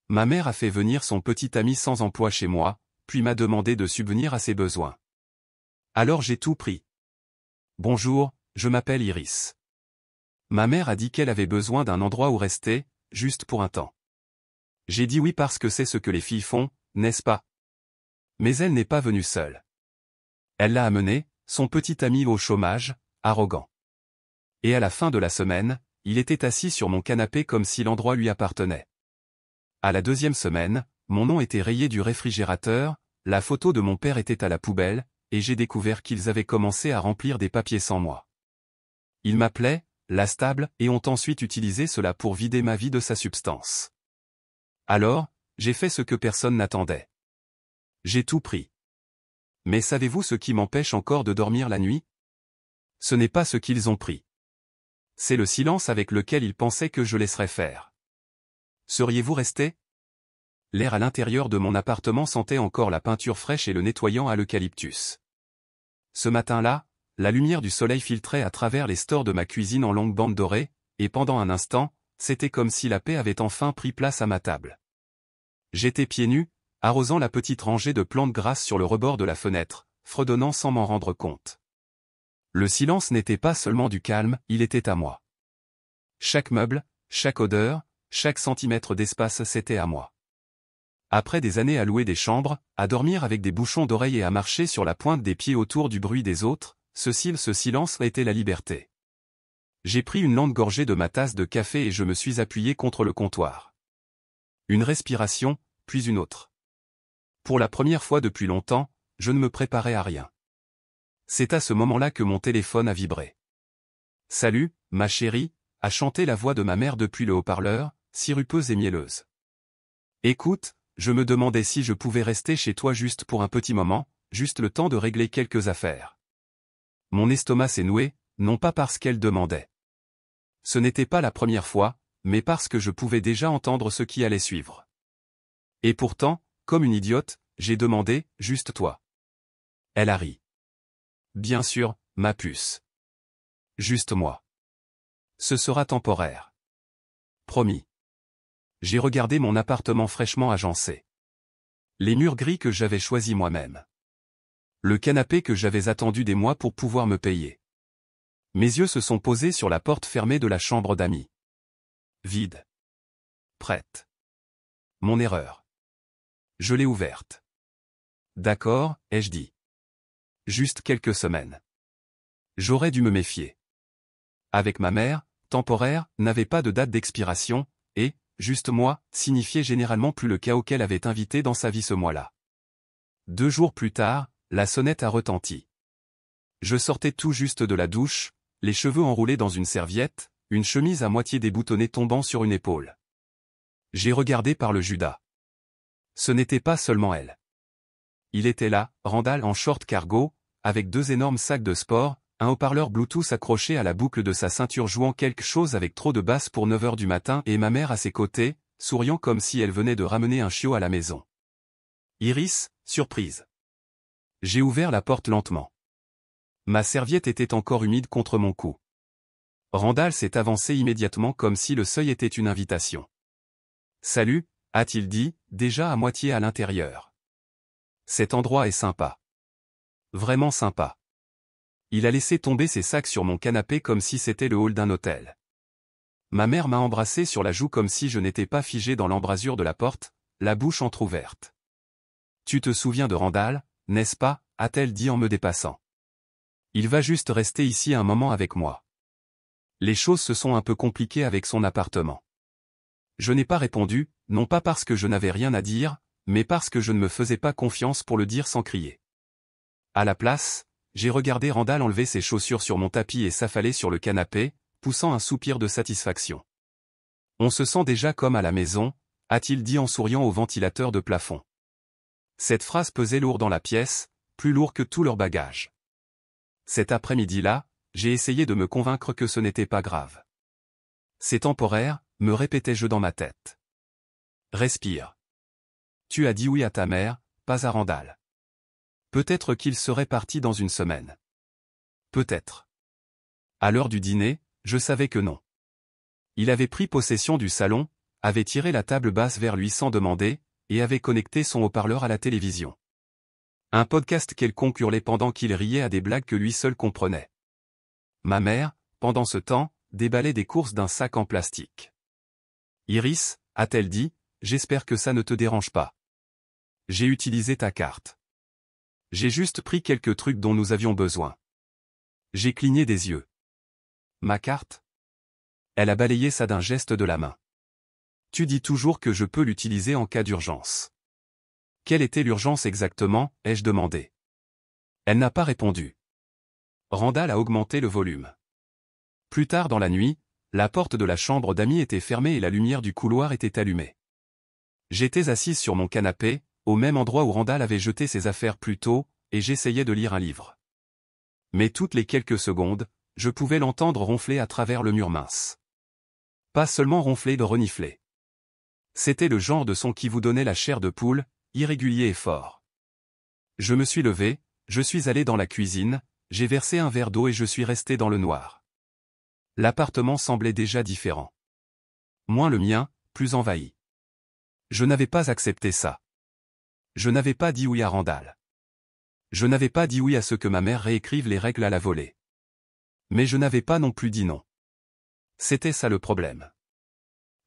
Ma mère a fait venir son petit ami sans emploi chez moi, puis m'a demandé de subvenir à ses besoins. Alors j'ai tout pris. Bonjour, je m'appelle Iris. Ma mère a dit qu'elle avait besoin d'un endroit où rester, juste pour un temps. J'ai dit oui parce que c'est ce que les filles font, n'est-ce pas? Mais elle n'est pas venue seule. Elle l'a amené, son petit ami au chômage, arrogant. Et à la fin de la semaine, il était assis sur mon canapé comme si l'endroit lui appartenait. À la deuxième semaine, mon nom était rayé du réfrigérateur, la photo de mon père était à la poubelle, et j'ai découvert qu'ils avaient commencé à remplir des papiers sans moi. Ils m'appelaient la stable et ont ensuite utilisé cela pour vider ma vie de sa substance. Alors, j'ai fait ce que personne n'attendait. J'ai tout pris. Mais savez-vous ce qui m'empêche encore de dormir la nuit? Ce n'est pas ce qu'ils ont pris. C'est le silence avec lequel ils pensaient que je laisserais faire. Seriez-vous resté? L'air à l'intérieur de mon appartement sentait encore la peinture fraîche et le nettoyant à l'eucalyptus. Ce matin-là, la lumière du soleil filtrait à travers les stores de ma cuisine en longues bandes dorées, et pendant un instant, c'était comme si la paix avait enfin pris place à ma table. J'étais pieds nus, arrosant la petite rangée de plantes grasses sur le rebord de la fenêtre, fredonnant sans m'en rendre compte. Le silence n'était pas seulement du calme, il était à moi. Chaque meuble, chaque odeur, chaque centimètre d'espace c'était à moi. Après des années à louer des chambres, à dormir avec des bouchons d'oreilles et à marcher sur la pointe des pieds autour du bruit des autres, ce silence était la liberté. J'ai pris une lente gorgée de ma tasse de café et je me suis appuyé contre le comptoir. Une respiration, puis une autre. Pour la première fois depuis longtemps, je ne me préparais à rien. C'est à ce moment-là que mon téléphone a vibré. « Salut, ma chérie », a chanté la voix de ma mère depuis le haut-parleur, sirupeuse et mielleuse. « Écoute, je me demandais si je pouvais rester chez toi juste pour un petit moment, juste le temps de régler quelques affaires. » Mon estomac s'est noué, non pas parce qu'elle demandait. Ce n'était pas la première fois, mais parce que je pouvais déjà entendre ce qui allait suivre. Et pourtant, comme une idiote, j'ai demandé, juste toi. Elle a ri. Bien sûr, ma puce. Juste moi. Ce sera temporaire. Promis. J'ai regardé mon appartement fraîchement agencé. Les murs gris que j'avais choisis moi-même. Le canapé que j'avais attendu des mois pour pouvoir me payer. Mes yeux se sont posés sur la porte fermée de la chambre d'amis. Vide. Prête. Mon erreur. Je l'ai ouverte. D'accord, ai-je dit. Juste quelques semaines. J'aurais dû me méfier. Avec ma mère, temporaire, n'avait pas de date d'expiration, et, juste moi, signifiait généralement plus le cas auquel avait invité dans sa vie ce mois-là. 2 jours plus tard, la sonnette a retenti. Je sortais tout juste de la douche, les cheveux enroulés dans une serviette, une chemise à moitié déboutonnée tombant sur une épaule. J'ai regardé par le Judas. Ce n'était pas seulement elle. Il était là, Randall en short cargo, avec 2 énormes sacs de sport, un haut-parleur Bluetooth accroché à la boucle de sa ceinture jouant quelque chose avec trop de basse pour 9 heures du matin et ma mère à ses côtés, souriant comme si elle venait de ramener un chiot à la maison. Iris, surprise. J'ai ouvert la porte lentement. Ma serviette était encore humide contre mon cou. Randall s'est avancé immédiatement comme si le seuil était une invitation. « Salut », a-t-il dit, déjà à moitié à l'intérieur. Cet endroit est sympa. Vraiment sympa. Il a laissé tomber ses sacs sur mon canapé comme si c'était le hall d'un hôtel. Ma mère m'a embrassé sur la joue comme si je n'étais pas figé dans l'embrasure de la porte, la bouche entr'ouverte. « Tu te souviens de Randall, n'est-ce pas ?» a-t-elle dit en me dépassant. « Il va juste rester ici un moment avec moi. » Les choses se sont un peu compliquées avec son appartement. Je n'ai pas répondu, non pas parce que je n'avais rien à dire, mais parce que je ne me faisais pas confiance pour le dire sans crier. À la place, j'ai regardé Randall enlever ses chaussures sur mon tapis et s'affaler sur le canapé, poussant un soupir de satisfaction. « On se sent déjà comme à la maison », a-t-il dit en souriant au ventilateur de plafond. Cette phrase pesait lourd dans la pièce, plus lourd que tout leur bagage. Cet après-midi-là, j'ai essayé de me convaincre que ce n'était pas grave. C'est temporaire, me répétais-je dans ma tête. Respire. Tu as dit oui à ta mère, pas à Randall. Peut-être qu'il serait parti dans une semaine. Peut-être. À l'heure du dîner, je savais que non. Il avait pris possession du salon, avait tiré la table basse vers lui sans demander, et avait connecté son haut-parleur à la télévision. Un podcast quelconque hurlait pendant qu'il riait à des blagues que lui seul comprenait. Ma mère, pendant ce temps, déballait des courses d'un sac en plastique. « Iris, a-t-elle dit, j'espère que ça ne te dérange pas. J'ai utilisé ta carte. J'ai juste pris quelques trucs dont nous avions besoin. » J'ai cligné des yeux. « Ma carte ?» Elle a balayé ça d'un geste de la main. « Tu dis toujours que je peux l'utiliser en cas d'urgence. » Quelle était l'urgence exactement, ai-je demandé. Elle n'a pas répondu. Randall a augmenté le volume. Plus tard dans la nuit, la porte de la chambre d'amis était fermée et la lumière du couloir était allumée. J'étais assise sur mon canapé, au même endroit où Randall avait jeté ses affaires plus tôt, et j'essayais de lire un livre. Mais toutes les quelques secondes, je pouvais l'entendre ronfler à travers le mur mince. Pas seulement ronfler de renifler. C'était le genre de son qui vous donnait la chair de poule, irrégulier et fort. Je me suis levé, je suis allé dans la cuisine, j'ai versé un verre d'eau et je suis resté dans le noir. L'appartement semblait déjà différent. Moins le mien, plus envahi. Je n'avais pas accepté ça. Je n'avais pas dit oui à Randall. Je n'avais pas dit oui à ce que ma mère réécrive les règles à la volée. Mais je n'avais pas non plus dit non. C'était ça le problème.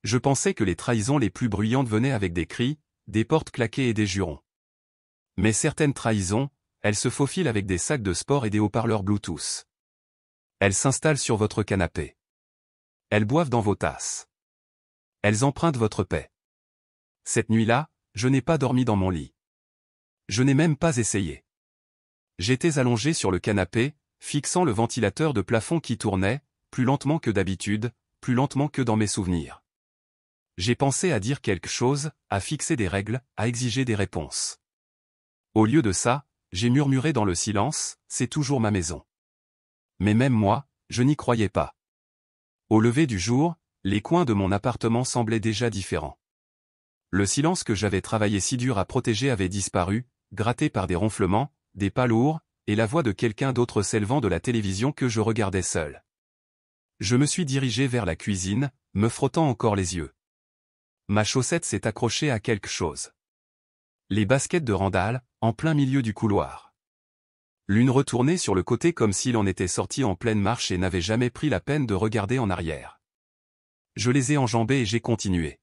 Je pensais que les trahisons les plus bruyantes venaient avec des cris, des portes claquées et des jurons. Mais certaines trahisons, elles se faufilent avec des sacs de sport et des haut-parleurs Bluetooth. Elles s'installent sur votre canapé. Elles boivent dans vos tasses. Elles empruntent votre paix. Cette nuit-là, je n'ai pas dormi dans mon lit. Je n'ai même pas essayé. J'étais allongé sur le canapé, fixant le ventilateur de plafond qui tournait, plus lentement que d'habitude, plus lentement que dans mes souvenirs. J'ai pensé à dire quelque chose, à fixer des règles, à exiger des réponses. Au lieu de ça, j'ai murmuré dans le silence, c'est toujours ma maison. Mais même moi, je n'y croyais pas. Au lever du jour, les coins de mon appartement semblaient déjà différents. Le silence que j'avais travaillé si dur à protéger avait disparu, gratté par des ronflements, des pas lourds, et la voix de quelqu'un d'autre s'élevant de la télévision que je regardais seul. Je me suis dirigé vers la cuisine, me frottant encore les yeux. Ma chaussette s'est accrochée à quelque chose. Les baskets de Randall, en plein milieu du couloir. L'une retournée sur le côté comme s'il en était sorti en pleine marche et n'avait jamais pris la peine de regarder en arrière. Je les ai enjambées et j'ai continué.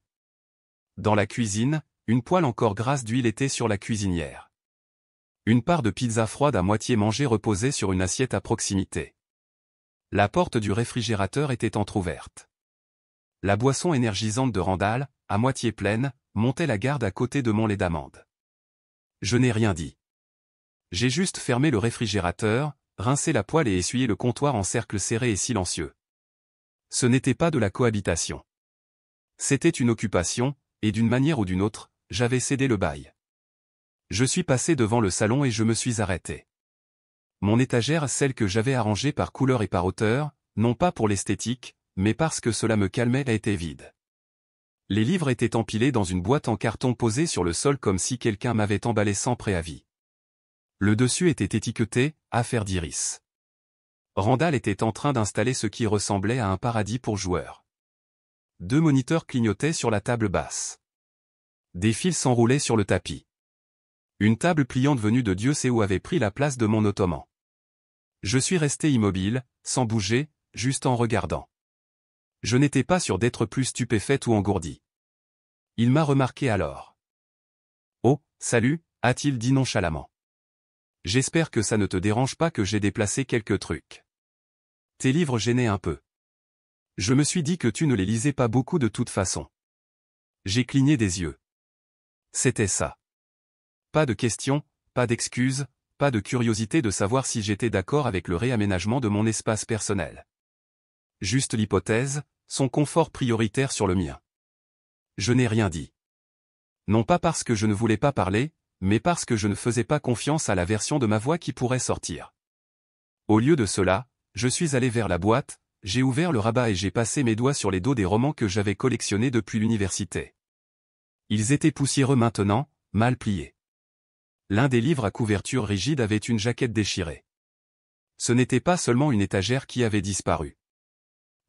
Dans la cuisine, une poêle encore grasse d'huile était sur la cuisinière. Une part de pizza froide à moitié mangée reposait sur une assiette à proximité. La porte du réfrigérateur était entr'ouverte. La boisson énergisante de Randall, à moitié pleine, montait la garde à côté de mon lait d'amande. Je n'ai rien dit. J'ai juste fermé le réfrigérateur, rincé la poêle et essuyé le comptoir en cercle serré et silencieux. Ce n'était pas de la cohabitation. C'était une occupation, et d'une manière ou d'une autre, j'avais cédé le bail. Je suis passé devant le salon et je me suis arrêté. Mon étagère, celle que j'avais arrangée par couleur et par hauteur, non pas pour l'esthétique, mais parce que cela me calmait, était vide. Les livres étaient empilés dans une boîte en carton posée sur le sol comme si quelqu'un m'avait emballé sans préavis. Le dessus était étiqueté « Affaire d'Iris ». Randall était en train d'installer ce qui ressemblait à un paradis pour joueurs. 2 moniteurs clignotaient sur la table basse. Des fils s'enroulaient sur le tapis. Une table pliante venue de Dieu sait où avait pris la place de mon ottoman. Je suis resté immobile, sans bouger, juste en regardant. Je n'étais pas sûr d'être plus stupéfaite ou engourdie. Il m'a remarqué alors. « Oh, salut », a-t-il dit nonchalamment. « J'espère que ça ne te dérange pas que j'ai déplacé quelques trucs. Tes livres gênaient un peu. Je me suis dit que tu ne les lisais pas beaucoup de toute façon. » J'ai cligné des yeux. C'était ça. Pas de questions, pas d'excuses, pas de curiosité de savoir si j'étais d'accord avec le réaménagement de mon espace personnel. Juste l'hypothèse, son confort prioritaire sur le mien. Je n'ai rien dit. Non pas parce que je ne voulais pas parler, mais parce que je ne faisais pas confiance à la version de ma voix qui pourrait sortir. Au lieu de cela, je suis allé vers la boîte, j'ai ouvert le rabat et j'ai passé mes doigts sur les dos des romans que j'avais collectionnés depuis l'université. Ils étaient poussiéreux maintenant, mal pliés. L'un des livres à couverture rigide avait une jaquette déchirée. Ce n'était pas seulement une étagère qui avait disparu.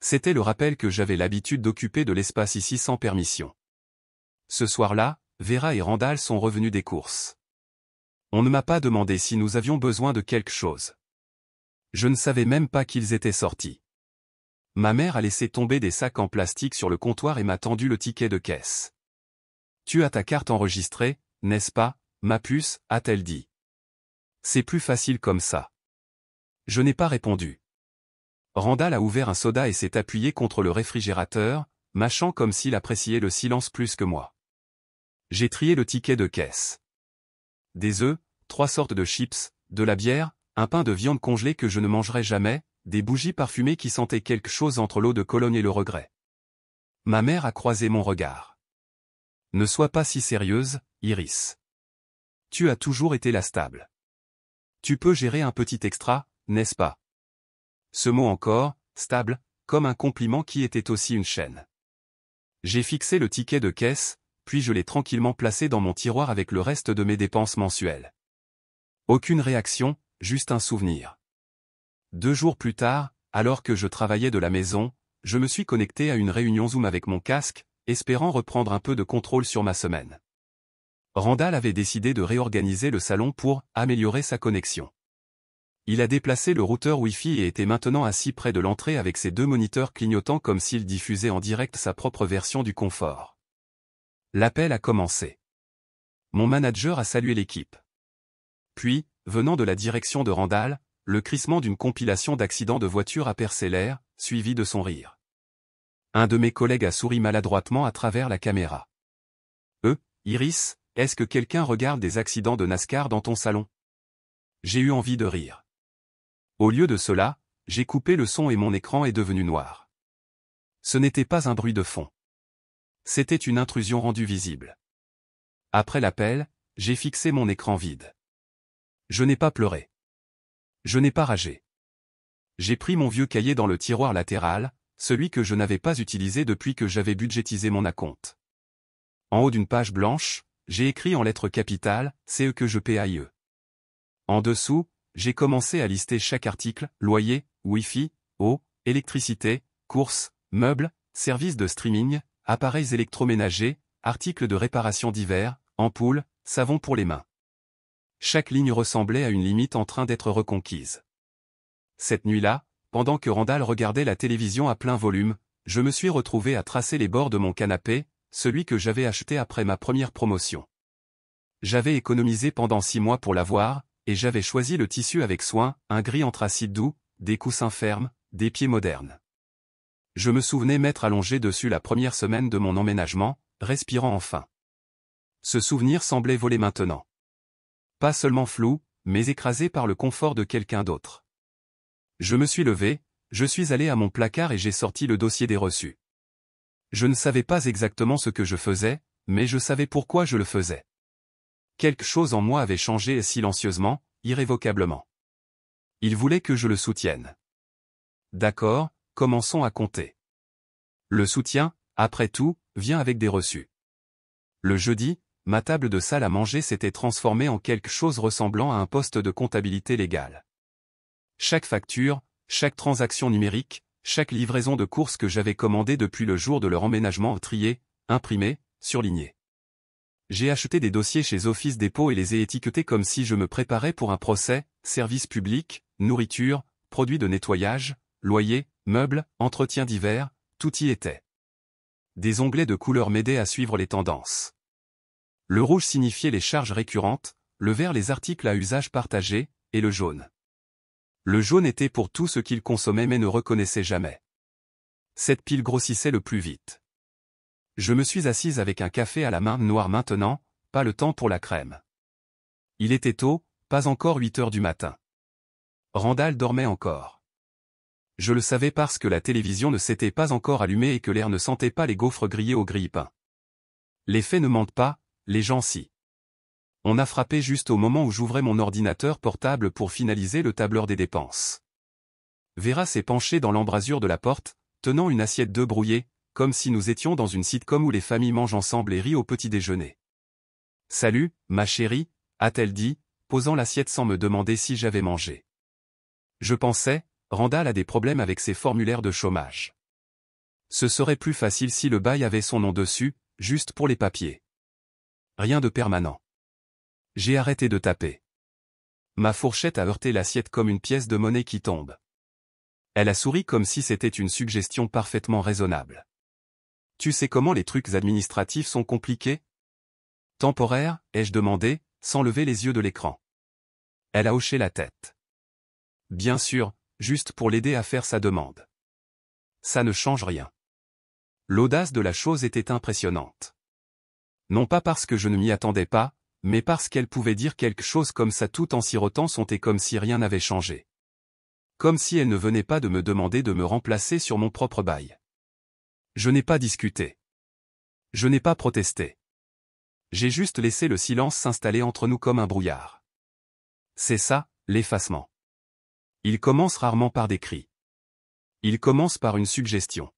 C'était le rappel que j'avais l'habitude d'occuper de l'espace ici sans permission. Ce soir-là, Vera et Randall sont revenus des courses. On ne m'a pas demandé si nous avions besoin de quelque chose. Je ne savais même pas qu'ils étaient sortis. Ma mère a laissé tomber des sacs en plastique sur le comptoir et m'a tendu le ticket de caisse. « Tu as ta carte enregistrée, n'est-ce pas, ma puce ?» a-t-elle dit. « C'est plus facile comme ça. » Je n'ai pas répondu. Randall a ouvert un soda et s'est appuyé contre le réfrigérateur, mâchant comme s'il appréciait le silence plus que moi. J'ai trié le ticket de caisse. Des œufs, 3 sortes de chips, de la bière, un pain de viande congelée que je ne mangerai jamais, des bougies parfumées qui sentaient quelque chose entre l'eau de Cologne et le regret. Ma mère a croisé mon regard. « Ne sois pas si sérieuse, Iris. Tu as toujours été la stable. Tu peux gérer un petit extra, n'est-ce pas ?» Ce mot encore, stable, comme un compliment qui était aussi une chaîne. J'ai fixé le ticket de caisse, puis je l'ai tranquillement placé dans mon tiroir avec le reste de mes dépenses mensuelles. Aucune réaction, juste un souvenir. 2 jours plus tard, alors que je travaillais de la maison, je me suis connecté à une réunion Zoom avec mon casque, espérant reprendre un peu de contrôle sur ma semaine. Randall avait décidé de réorganiser le salon pour améliorer sa connexion. Il a déplacé le routeur Wi-Fi et était maintenant assis près de l'entrée avec ses 2 moniteurs clignotant comme s'il diffusait en direct sa propre version du confort. L'appel a commencé. Mon manager a salué l'équipe. Puis, venant de la direction de Randall, le crissement d'une compilation d'accidents de voiture a percé l'air, suivi de son rire. Un de mes collègues a souri maladroitement à travers la caméra. « Iris, est-ce que quelqu'un regarde des accidents de NASCAR dans ton salon ?» J'ai eu envie de rire. Au lieu de cela, j'ai coupé le son et mon écran est devenu noir. Ce n'était pas un bruit de fond. C'était une intrusion rendue visible. Après l'appel, j'ai fixé mon écran vide. Je n'ai pas pleuré. Je n'ai pas ragé. J'ai pris mon vieux cahier dans le tiroir latéral, celui que je n'avais pas utilisé depuis que j'avais budgétisé mon acompte. En haut d'une page blanche, j'ai écrit en lettres capitales « C'est que je paye. » En dessous, j'ai commencé à lister chaque article, loyer, Wi-Fi, eau, électricité, courses, meubles, services de streaming, appareils électroménagers, articles de réparation divers, ampoules, savon pour les mains. Chaque ligne ressemblait à une limite en train d'être reconquise. Cette nuit-là, pendant que Randall regardait la télévision à plein volume, je me suis retrouvé à tracer les bords de mon canapé, celui que j'avais acheté après ma première promotion. J'avais économisé pendant 6 mois pour l'avoir, et j'avais choisi le tissu avec soin, un gris anthracite doux, des coussins fermes, des pieds modernes. Je me souvenais m'être allongé dessus la première semaine de mon emménagement, respirant enfin. Ce souvenir semblait voler maintenant. Pas seulement flou, mais écrasé par le confort de quelqu'un d'autre. Je me suis levé, je suis allé à mon placard et j'ai sorti le dossier des reçus. Je ne savais pas exactement ce que je faisais, mais je savais pourquoi je le faisais. Quelque chose en moi avait changé silencieusement, irrévocablement. Il voulait que je le soutienne. D'accord, commençons à compter. Le soutien, après tout, vient avec des reçus. Le jeudi, ma table de salle à manger s'était transformée en quelque chose ressemblant à un poste de comptabilité légale. Chaque facture, chaque transaction numérique, chaque livraison de courses que j'avais commandée depuis le jour de leur emménagement triée, imprimée, surlignée. J'ai acheté des dossiers chez Office Dépôt et les ai étiquetés comme si je me préparais pour un procès, service public, nourriture, produits de nettoyage, loyer, meubles, entretien divers, tout y était. Des onglets de couleur m'aidaient à suivre les tendances. Le rouge signifiait les charges récurrentes, le vert les articles à usage partagé, et le jaune. Le jaune était pour tout ce qu'il consommait mais ne reconnaissait jamais. Cette pile grossissait le plus vite. Je me suis assise avec un café à la main noire maintenant, pas le temps pour la crème. Il était tôt, pas encore 8 heures du matin. Randall dormait encore. Je le savais parce que la télévision ne s'était pas encore allumée et que l'air ne sentait pas les gaufres grillés au grille-pain. Les faits ne mentent pas, les gens si. On a frappé juste au moment où j'ouvrais mon ordinateur portable pour finaliser le tableur des dépenses. Vera s'est penchée dans l'embrasure de la porte, tenant une assiette d'œufs brouillés, comme si nous étions dans une sitcom où les familles mangent ensemble et rient au petit déjeuner. « Salut, ma chérie », a-t-elle dit, posant l'assiette sans me demander si j'avais mangé. Je pensais, Randall a des problèmes avec ses formulaires de chômage. Ce serait plus facile si le bail avait son nom dessus, juste pour les papiers. Rien de permanent. J'ai arrêté de taper. Ma fourchette a heurté l'assiette comme une pièce de monnaie qui tombe. Elle a souri comme si c'était une suggestion parfaitement raisonnable. Tu sais comment les trucs administratifs sont compliqués? Temporaire, ai-je demandé, sans lever les yeux de l'écran. Elle a hoché la tête. Bien sûr, juste pour l'aider à faire sa demande. Ça ne change rien. L'audace de la chose était impressionnante. Non pas parce que je ne m'y attendais pas, mais parce qu'elle pouvait dire quelque chose comme ça tout en sirotant son thé comme si rien n'avait changé. Comme si elle ne venait pas de me demander de me remplacer sur mon propre bail. Je n'ai pas discuté. Je n'ai pas protesté. J'ai juste laissé le silence s'installer entre nous comme un brouillard. C'est ça, l'effacement. Il commence rarement par des cris. Il commence par une suggestion.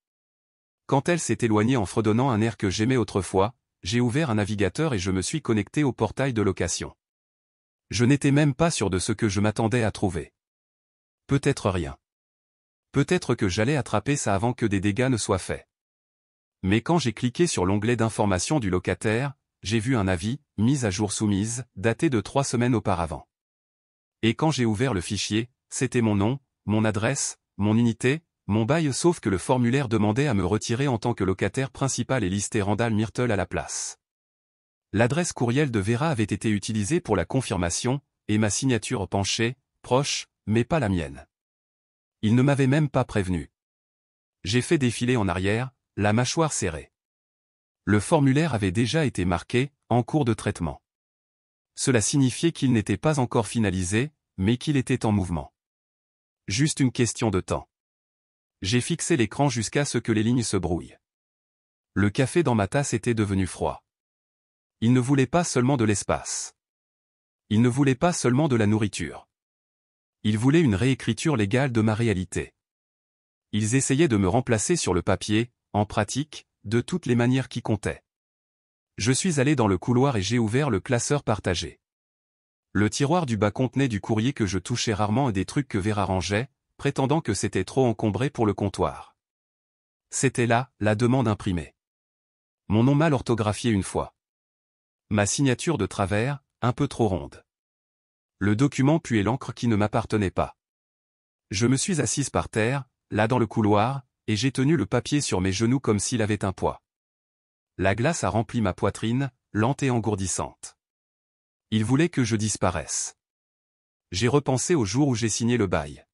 Quand elle s'est éloignée en fredonnant un air que j'aimais autrefois, j'ai ouvert un navigateur et je me suis connecté au portail de location. Je n'étais même pas sûr de ce que je m'attendais à trouver. Peut-être rien. Peut-être que j'allais attraper ça avant que des dégâts ne soient faits. Mais quand j'ai cliqué sur l'onglet d'information du locataire, j'ai vu un avis, mise à jour soumise, daté de 3 semaines auparavant. Et quand j'ai ouvert le fichier, c'était mon nom, mon adresse, mon unité, mon bail sauf que le formulaire demandait à me retirer en tant que locataire principal et listé Randall Myrtle à la place. L'adresse courriel de Vera avait été utilisée pour la confirmation, et ma signature penchée, proche, mais pas la mienne. Il ne m'avait même pas prévenu. J'ai fait défiler en arrière, la mâchoire serrée. Le formulaire avait déjà été marqué, en cours de traitement. Cela signifiait qu'il n'était pas encore finalisé, mais qu'il était en mouvement. Juste une question de temps. J'ai fixé l'écran jusqu'à ce que les lignes se brouillent. Le café dans ma tasse était devenu froid. Il ne voulait pas seulement de l'espace. Il ne voulait pas seulement de la nourriture. Il voulait une réécriture légale de ma réalité. Ils essayaient de me remplacer sur le papier, en pratique, de toutes les manières qui comptaient. Je suis allé dans le couloir et j'ai ouvert le classeur partagé. Le tiroir du bas contenait du courrier que je touchais rarement et des trucs que Vera rangeait, prétendant que c'était trop encombré pour le comptoir. C'était là, la demande imprimée. Mon nom mal orthographié une fois. Ma signature de travers, un peu trop ronde. Le document puait l'encre qui ne m'appartenait pas. Je me suis assise par terre, là dans le couloir, et j'ai tenu le papier sur mes genoux comme s'il avait un poids. La glace a rempli ma poitrine, lente et engourdissante. Il voulait que je disparaisse. J'ai repensé au jour où j'ai signé le bail.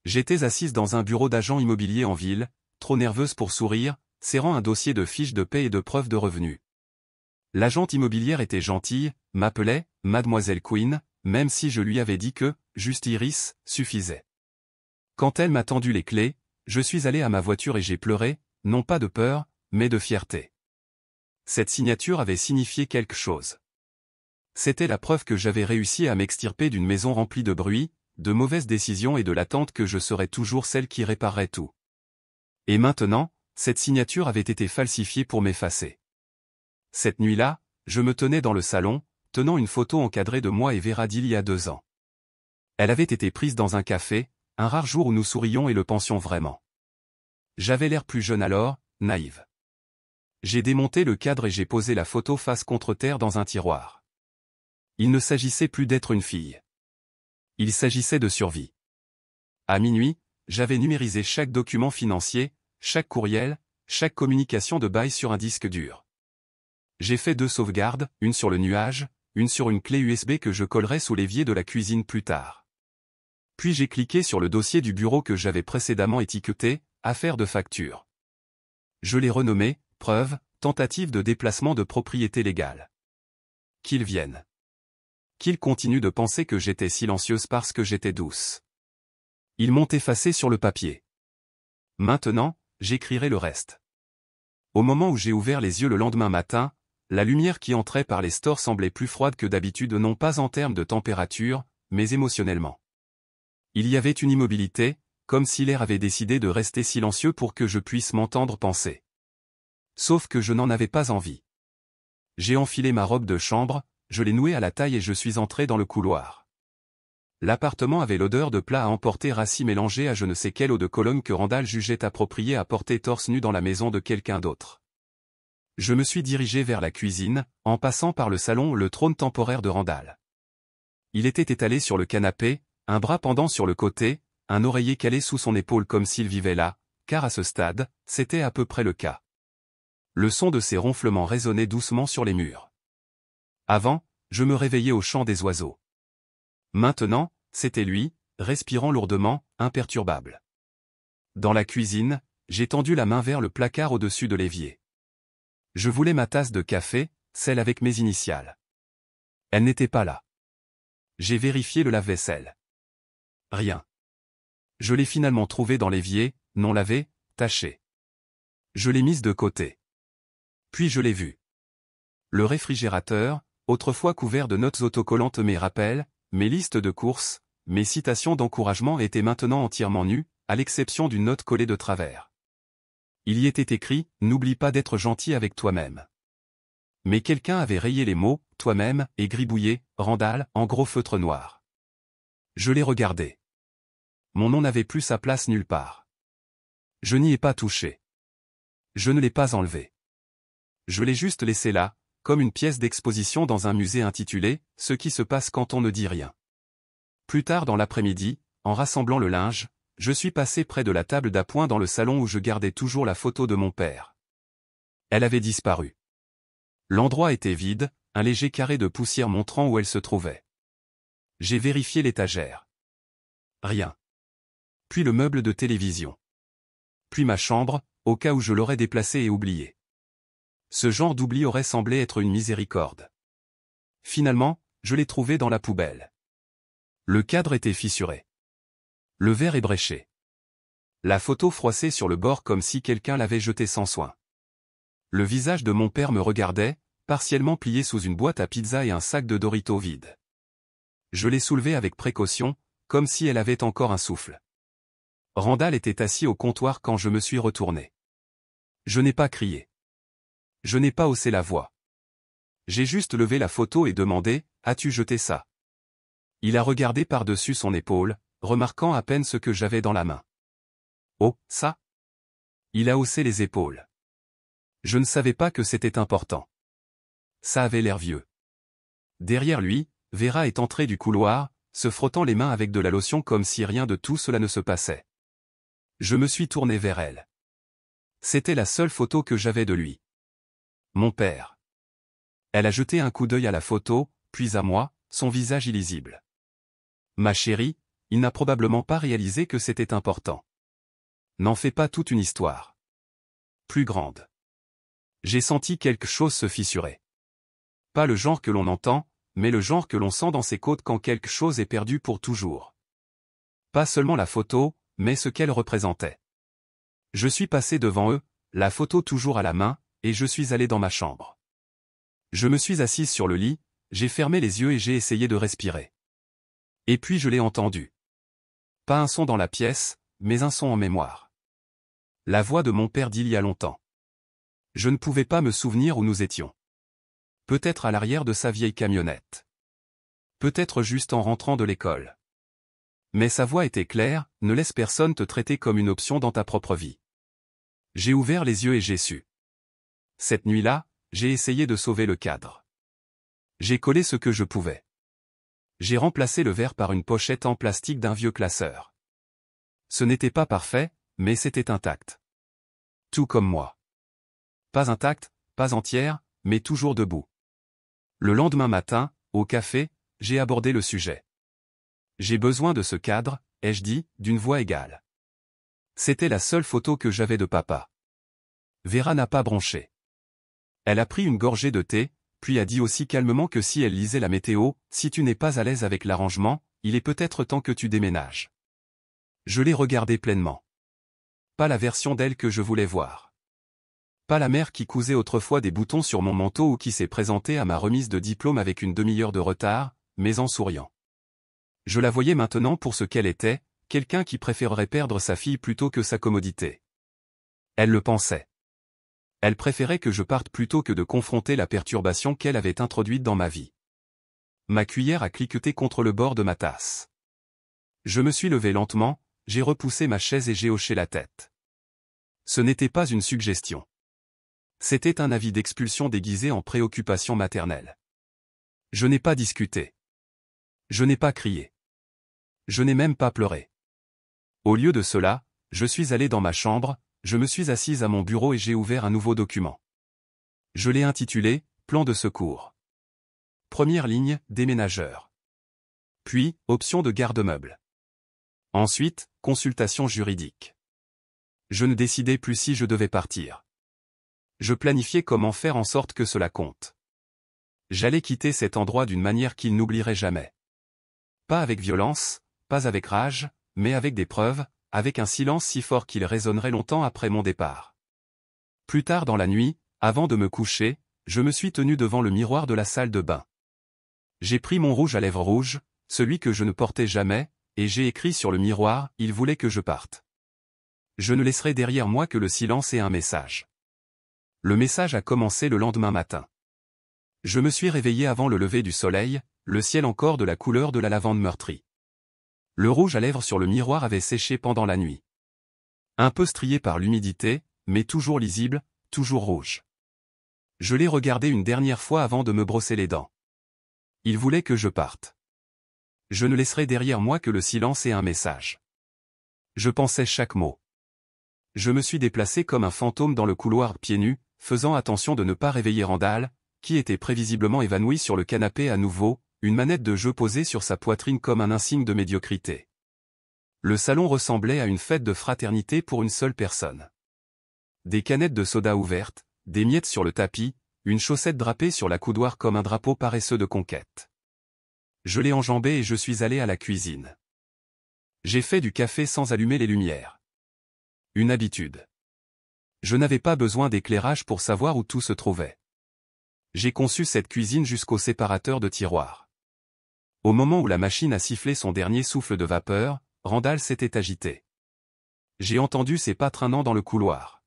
J'étais assise dans un bureau d'agent immobilier en ville, trop nerveuse pour sourire, serrant un dossier de fiches de paie et de preuves de revenus. L'agente immobilière était gentille, m'appelait Mademoiselle Queen, même si je lui avais dit que, juste Iris, suffisait. Quand elle m'a tendu les clés, je suis allé à ma voiture et j'ai pleuré, non pas de peur, mais de fierté. Cette signature avait signifié quelque chose. C'était la preuve que j'avais réussi à m'extirper d'une maison remplie de bruit, de mauvaises décisions et de l'attente que je serais toujours celle qui réparerait tout. Et maintenant, cette signature avait été falsifiée pour m'effacer. Cette nuit-là, je me tenais dans le salon, tenant une photo encadrée de moi et Vera d'il y a 2 ans. Elle avait été prise dans un café, un rare jour où nous sourions et le pensions vraiment. J'avais l'air plus jeune alors, naïve. J'ai démonté le cadre et j'ai posé la photo face contre terre dans un tiroir. Il ne s'agissait plus d'être une fille. Il s'agissait de survie. À minuit, j'avais numérisé chaque document financier, chaque courriel, chaque communication de bail sur un disque dur. J'ai fait 2 sauvegardes, une sur le nuage, une sur une clé USB que je collerai sous l'évier de la cuisine plus tard. Puis j'ai cliqué sur le dossier du bureau que j'avais précédemment étiqueté « Affaires de facture ». Je l'ai renommé « Preuve, tentative de déplacement de propriété légale ». Qu'ils viennent. Qu'ils continuent de penser que j'étais silencieuse parce que j'étais douce. Ils m'ont effacé sur le papier. Maintenant, j'écrirai le reste. Au moment où j'ai ouvert les yeux le lendemain matin, la lumière qui entrait par les stores semblait plus froide que d'habitude non pas en termes de température, mais émotionnellement. Il y avait une immobilité, comme si l'air avait décidé de rester silencieux pour que je puisse m'entendre penser. Sauf que je n'en avais pas envie. J'ai enfilé ma robe de chambre, je l'ai nouée à la taille et je suis entré dans le couloir. L'appartement avait l'odeur de plats à emporter rassis mélangés à je ne sais quelle eau de Cologne que Randall jugeait appropriée à porter torse nu dans la maison de quelqu'un d'autre. Je me suis dirigé vers la cuisine, en passant par le salon, le trône temporaire de Randall. Il était étalé sur le canapé, un bras pendant sur le côté, un oreiller calé sous son épaule comme s'il vivait là, car à ce stade, c'était à peu près le cas. Le son de ses ronflements résonnait doucement sur les murs. Avant, je me réveillais au chant des oiseaux. Maintenant, c'était lui, respirant lourdement, imperturbable. Dans la cuisine, j'ai tendu la main vers le placard au-dessus de l'évier. Je voulais ma tasse de café, celle avec mes initiales. Elle n'était pas là. J'ai vérifié le lave-vaisselle. Rien. Je l'ai finalement trouvée dans l'évier, non lavée, tachée. Je l'ai mise de côté. Puis je l'ai vue. Le réfrigérateur, autrefois couvert de notes autocollantes, mes rappels, mes listes de courses, mes citations d'encouragement étaient maintenant entièrement nues, à l'exception d'une note collée de travers. Il y était écrit « N'oublie pas d'être gentil avec toi-même ». Mais quelqu'un avait rayé les mots « toi-même » et gribouillé « Randall » en gros feutre noir. Je l'ai regardé. Mon nom n'avait plus sa place nulle part. Je n'y ai pas touché. Je ne l'ai pas enlevé. Je l'ai juste laissé là, comme une pièce d'exposition dans un musée intitulé « Ce qui se passe quand on ne dit rien ». Plus tard dans l'après-midi, en rassemblant le linge, je suis passé près de la table d'appoint dans le salon où je gardais toujours la photo de mon père. Elle avait disparu. L'endroit était vide, un léger carré de poussière montrant où elle se trouvait. J'ai vérifié l'étagère. Rien. Puis le meuble de télévision. Puis ma chambre, au cas où je l'aurais déplacé et oublié. Ce genre d'oubli aurait semblé être une miséricorde. Finalement, je l'ai trouvé dans la poubelle. Le cadre était fissuré. Le verre ébréché. La photo froissée sur le bord comme si quelqu'un l'avait jetée sans soin. Le visage de mon père me regardait, partiellement plié sous une boîte à pizza et un sac de Doritos vide. Je l'ai soulevée avec précaution, comme si elle avait encore un souffle. Randall était assis au comptoir quand je me suis retourné. Je n'ai pas crié. Je n'ai pas haussé la voix. J'ai juste levé la photo et demandé « As-tu jeté ça ?» Il a regardé par-dessus son épaule, remarquant à peine ce que j'avais dans la main. « Oh, ça ?» Il a haussé les épaules. Je ne savais pas que c'était important. Ça avait l'air vieux. Derrière lui, Vera est entrée du couloir, se frottant les mains avec de la lotion comme si rien de tout cela ne se passait. Je me suis tourné vers elle. C'était la seule photo que j'avais de lui. Mon père. Elle a jeté un coup d'œil à la photo, puis à moi, son visage illisible. Ma chérie, il n'a probablement pas réalisé que c'était important. N'en fais pas toute une histoire. Plus grande. J'ai senti quelque chose se fissurer. Pas le genre que l'on entend, mais le genre que l'on sent dans ses côtes quand quelque chose est perdu pour toujours. Pas seulement la photo, mais ce qu'elle représentait. Je suis passé devant eux, la photo toujours à la main, et je suis allé dans ma chambre. Je me suis assise sur le lit, j'ai fermé les yeux et j'ai essayé de respirer. Et puis je l'ai entendu. Pas un son dans la pièce, mais un son en mémoire. La voix de mon père d'il y a longtemps. Je ne pouvais pas me souvenir où nous étions. Peut-être à l'arrière de sa vieille camionnette. Peut-être juste en rentrant de l'école. Mais sa voix était claire, ne laisse personne te traiter comme une option dans ta propre vie. J'ai ouvert les yeux et j'ai su. Cette nuit-là, j'ai essayé de sauver le cadre. J'ai collé ce que je pouvais. J'ai remplacé le verre par une pochette en plastique d'un vieux classeur. Ce n'était pas parfait, mais c'était intact. Tout comme moi. Pas intacte, pas entière, mais toujours debout. Le lendemain matin, au café, j'ai abordé le sujet. J'ai besoin de ce cadre, ai-je dit, d'une voix égale. C'était la seule photo que j'avais de papa. Vera n'a pas bronché. Elle a pris une gorgée de thé, puis a dit aussi calmement que si elle lisait la météo, si tu n'es pas à l'aise avec l'arrangement, il est peut-être temps que tu déménages. Je l'ai regardée pleinement. Pas la version d'elle que je voulais voir. Pas la mère qui cousait autrefois des boutons sur mon manteau ou qui s'est présentée à ma remise de diplôme avec une demi-heure de retard, mais en souriant. Je la voyais maintenant pour ce qu'elle était, quelqu'un qui préférerait perdre sa fille plutôt que sa commodité. Elle le pensait. Elle préférait que je parte plutôt que de confronter la perturbation qu'elle avait introduite dans ma vie. Ma cuillère a cliqueté contre le bord de ma tasse. Je me suis levé lentement, j'ai repoussé ma chaise et j'ai hoché la tête. Ce n'était pas une suggestion. C'était un avis d'expulsion déguisé en préoccupation maternelle. Je n'ai pas discuté. Je n'ai pas crié. Je n'ai même pas pleuré. Au lieu de cela, je suis allé dans ma chambre, je me suis assise à mon bureau et j'ai ouvert un nouveau document. Je l'ai intitulé « Plan de secours ». Première ligne, déménageur. Puis, option de garde-meuble. Ensuite, consultation juridique. Je ne décidais plus si je devais partir. Je planifiais comment faire en sorte que cela compte. J'allais quitter cet endroit d'une manière qu'il n'oublierait jamais. Pas avec violence, pas avec rage, mais avec des preuves, avec un silence si fort qu'il résonnerait longtemps après mon départ. Plus tard dans la nuit, avant de me coucher, je me suis tenu devant le miroir de la salle de bain. J'ai pris mon rouge à lèvres rouge, celui que je ne portais jamais, et j'ai écrit sur le miroir « Il voulait que je parte ». Je ne laisserai derrière moi que le silence et un message. Le message a commencé le lendemain matin. Je me suis réveillé avant le lever du soleil, le ciel encore de la couleur de la lavande meurtrie. Le rouge à lèvres sur le miroir avait séché pendant la nuit. Un peu strié par l'humidité, mais toujours lisible, toujours rouge. Je l'ai regardé une dernière fois avant de me brosser les dents. Il voulait que je parte. Je ne laisserai derrière moi que le silence et un message. Je pensais chaque mot. Je me suis déplacé comme un fantôme dans le couloir pieds nus, faisant attention de ne pas réveiller Randall, qui était prévisiblement évanoui sur le canapé à nouveau, une manette de jeu posée sur sa poitrine comme un insigne de médiocrité. Le salon ressemblait à une fête de fraternité pour une seule personne. Des canettes de soda ouvertes, des miettes sur le tapis, une chaussette drapée sur la coudoir comme un drapeau paresseux de conquête. Je l'ai enjambé et je suis allé à la cuisine. J'ai fait du café sans allumer les lumières. Une habitude. Je n'avais pas besoin d'éclairage pour savoir où tout se trouvait. J'ai conçu cette cuisine jusqu'au séparateur de tiroirs. Au moment où la machine a sifflé son dernier souffle de vapeur, Randall s'était agité. J'ai entendu ses pas traînant dans le couloir.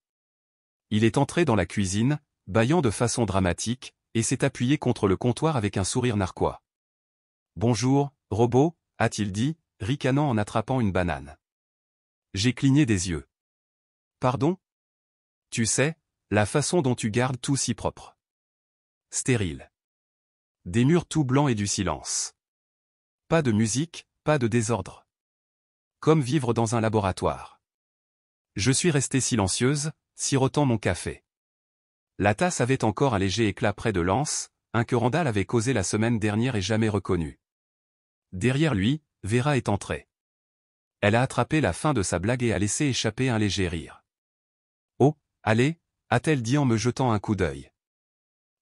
Il est entré dans la cuisine, bâillant de façon dramatique, et s'est appuyé contre le comptoir avec un sourire narquois. « Bonjour, robot » a-t-il dit, ricanant en attrapant une banane. J'ai cligné des yeux. « Pardon ? Tu sais, la façon dont tu gardes tout si propre. Stérile. Des murs tout blancs et du silence. Pas de musique, pas de désordre. Comme vivre dans un laboratoire. » Je suis restée silencieuse, sirotant mon café. La tasse avait encore un léger éclat près de l'anse, un que Randall avait causé la semaine dernière et jamais reconnu. Derrière lui, Vera est entrée. Elle a attrapé la fin de sa blague et a laissé échapper un léger rire. « Oh, allez » a-t-elle dit en me jetant un coup d'œil.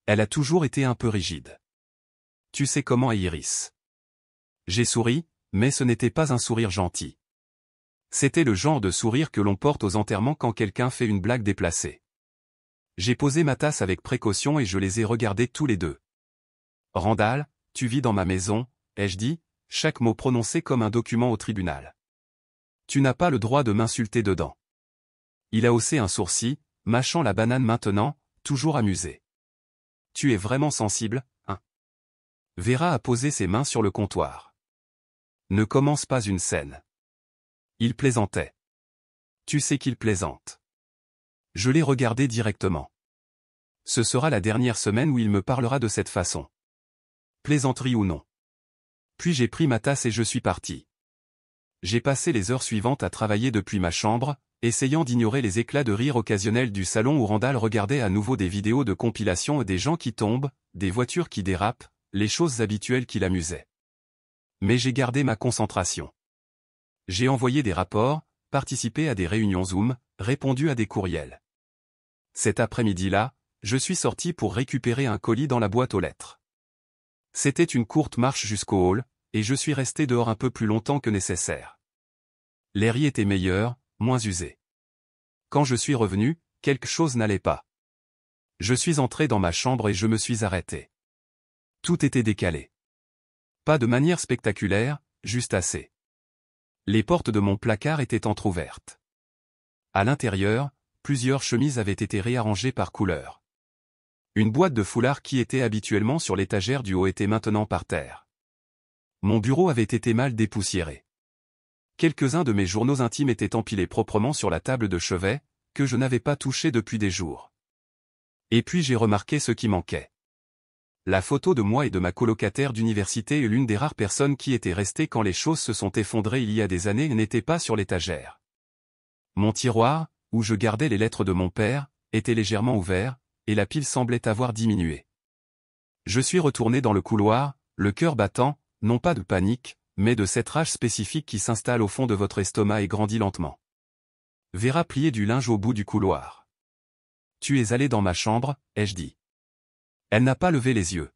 Elle a toujours été un peu rigide. « Tu sais comment est Iris. » J'ai souri, mais ce n'était pas un sourire gentil. C'était le genre de sourire que l'on porte aux enterrements quand quelqu'un fait une blague déplacée. J'ai posé ma tasse avec précaution et je les ai regardés tous les deux. « Randall, tu vis dans ma maison, » ai-je dit, chaque mot prononcé comme un document au tribunal. « Tu n'as pas le droit de m'insulter dedans. » Il a haussé un sourcil, mâchant la banane maintenant, toujours amusé. « Tu es vraiment sensible, hein ?» Vera a posé ses mains sur le comptoir. « Ne commence pas une scène. » Il plaisantait. Tu sais qu'il plaisante. Je l'ai regardé directement. Ce sera la dernière semaine où il me parlera de cette façon. Plaisanterie ou non. Puis j'ai pris ma tasse et je suis parti. J'ai passé les heures suivantes à travailler depuis ma chambre, essayant d'ignorer les éclats de rire occasionnels du salon où Randall regardait à nouveau des vidéos de compilation et des gens qui tombent, des voitures qui dérapent, les choses habituelles qui l'amusaient. Mais j'ai gardé ma concentration. J'ai envoyé des rapports, participé à des réunions Zoom, répondu à des courriels. Cet après-midi-là, je suis sorti pour récupérer un colis dans la boîte aux lettres. C'était une courte marche jusqu'au hall, et je suis resté dehors un peu plus longtemps que nécessaire. L'air y était meilleur, moins usé. Quand je suis revenu, quelque chose n'allait pas. Je suis entré dans ma chambre et je me suis arrêté. Tout était décalé. Pas de manière spectaculaire, juste assez. Les portes de mon placard étaient entr'ouvertes. À l'intérieur, plusieurs chemises avaient été réarrangées par couleur. Une boîte de foulards qui était habituellement sur l'étagère du haut était maintenant par terre. Mon bureau avait été mal dépoussiéré. Quelques-uns de mes journaux intimes étaient empilés proprement sur la table de chevet, que je n'avais pas touché depuis des jours. Et puis j'ai remarqué ce qui manquait. La photo de moi et de ma colocataire d'université et l'une des rares personnes qui était restée quand les choses se sont effondrées il y a des années n'était pas sur l'étagère. Mon tiroir, où je gardais les lettres de mon père, était légèrement ouvert, et la pile semblait avoir diminué. Je suis retourné dans le couloir, le cœur battant, non pas de panique, mais de cette rage spécifique qui s'installe au fond de votre estomac et grandit lentement. Vera pliait du linge au bout du couloir. « Tu es allé dans ma chambre » ai-je dit. Elle n'a pas levé les yeux.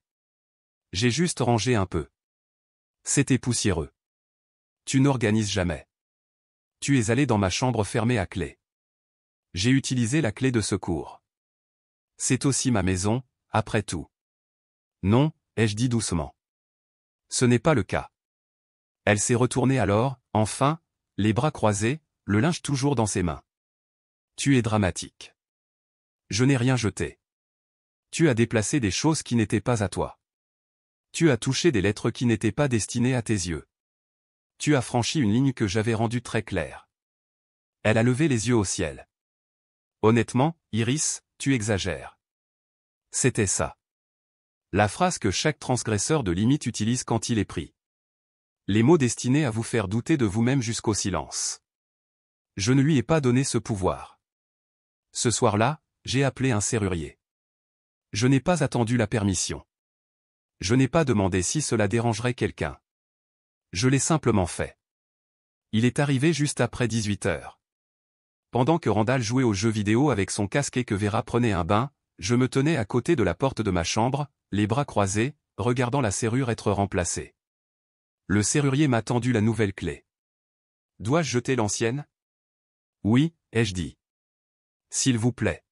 J'ai juste rangé un peu. C'était poussiéreux. Tu n'organises jamais. Tu es allé dans ma chambre fermée à clé. J'ai utilisé la clé de secours. C'est aussi ma maison, après tout. Non, ai-je dit doucement. Ce n'est pas le cas. Elle s'est retournée alors, enfin, les bras croisés, le linge toujours dans ses mains. Tu es dramatique. Je n'ai rien jeté. Tu as déplacé des choses qui n'étaient pas à toi. Tu as touché des lettres qui n'étaient pas destinées à tes yeux. Tu as franchi une ligne que j'avais rendue très claire. Elle a levé les yeux au ciel. Honnêtement, Iris, tu exagères. C'était ça. La phrase que chaque transgresseur de limite utilise quand il est pris. Les mots destinés à vous faire douter de vous-même jusqu'au silence. Je ne lui ai pas donné ce pouvoir. Ce soir-là, j'ai appelé un serrurier. Je n'ai pas attendu la permission. Je n'ai pas demandé si cela dérangerait quelqu'un. Je l'ai simplement fait. Il est arrivé juste après 18 heures. Pendant que Randall jouait aux jeux vidéo avec son casque et que Vera prenait un bain, je me tenais à côté de la porte de ma chambre, les bras croisés, regardant la serrure être remplacée. Le serrurier m'a tendu la nouvelle clé. Dois-je jeter l'ancienne? Oui, ai-je dit. S'il vous plaît.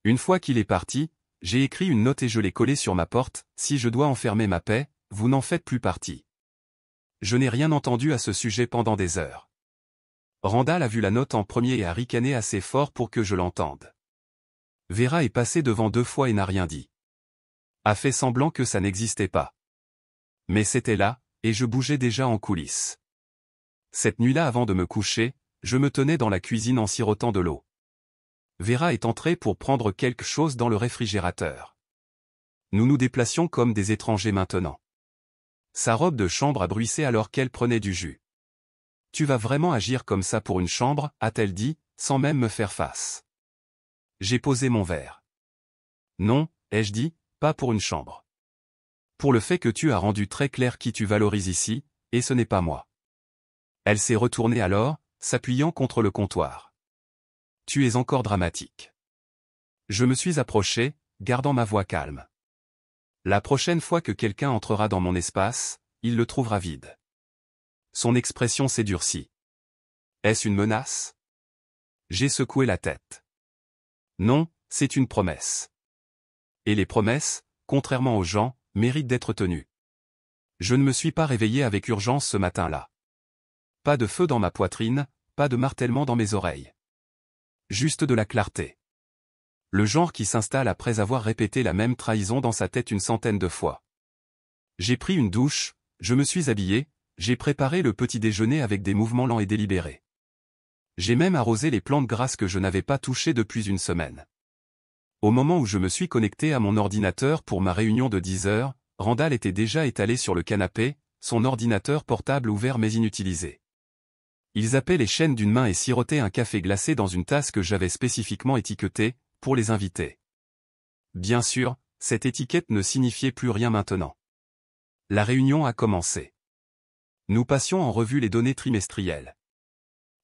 Une fois qu'il est parti, j'ai écrit une note et je l'ai collée sur ma porte, si je dois enfermer ma paix, vous n'en faites plus partie. Je n'ai rien entendu à ce sujet pendant des heures. Randall a vu la note en premier et a ricané assez fort pour que je l'entende. Vera est passée devant 2 fois et n'a rien dit. A fait semblant que ça n'existait pas. Mais c'était là, et je bougeais déjà en coulisses. Cette nuit-là avant de me coucher, je me tenais dans la cuisine en sirotant de l'eau. Vera est entrée pour prendre quelque chose dans le réfrigérateur. Nous nous déplacions comme des étrangers maintenant. Sa robe de chambre a bruissé alors qu'elle prenait du jus. « Tu vas vraiment agir comme ça pour une chambre » a-t-elle dit, sans même me faire face. J'ai posé mon verre. « Non » ai-je dit, pas pour une chambre. Pour le fait que tu as rendu très clair qui tu valorises ici, et ce n'est pas moi. Elle s'est retournée alors, s'appuyant contre le comptoir. Tu es encore dramatique. Je me suis approché, gardant ma voix calme. La prochaine fois que quelqu'un entrera dans mon espace, il le trouvera vide. Son expression s'est durcie. Est-ce une menace? J'ai secoué la tête. Non, c'est une promesse. Et les promesses, contrairement aux gens, méritent d'être tenues. Je ne me suis pas réveillé avec urgence ce matin-là. Pas de feu dans ma poitrine, pas de martèlement dans mes oreilles. Juste de la clarté. Le genre qui s'installe après avoir répété la même trahison dans sa tête une centaine de fois. J'ai pris une douche, je me suis habillé, j'ai préparé le petit déjeuner avec des mouvements lents et délibérés. J'ai même arrosé les plantes grasses que je n'avais pas touchées depuis une semaine. Au moment où je me suis connecté à mon ordinateur pour ma réunion de 10 heures, Randall était déjà étalé sur le canapé, son ordinateur portable ouvert mais inutilisé. Il zappait les chaînes d'une main et sirotait un café glacé dans une tasse que j'avais spécifiquement étiquetée, pour les invités. Bien sûr, cette étiquette ne signifiait plus rien maintenant. La réunion a commencé. Nous passions en revue les données trimestrielles.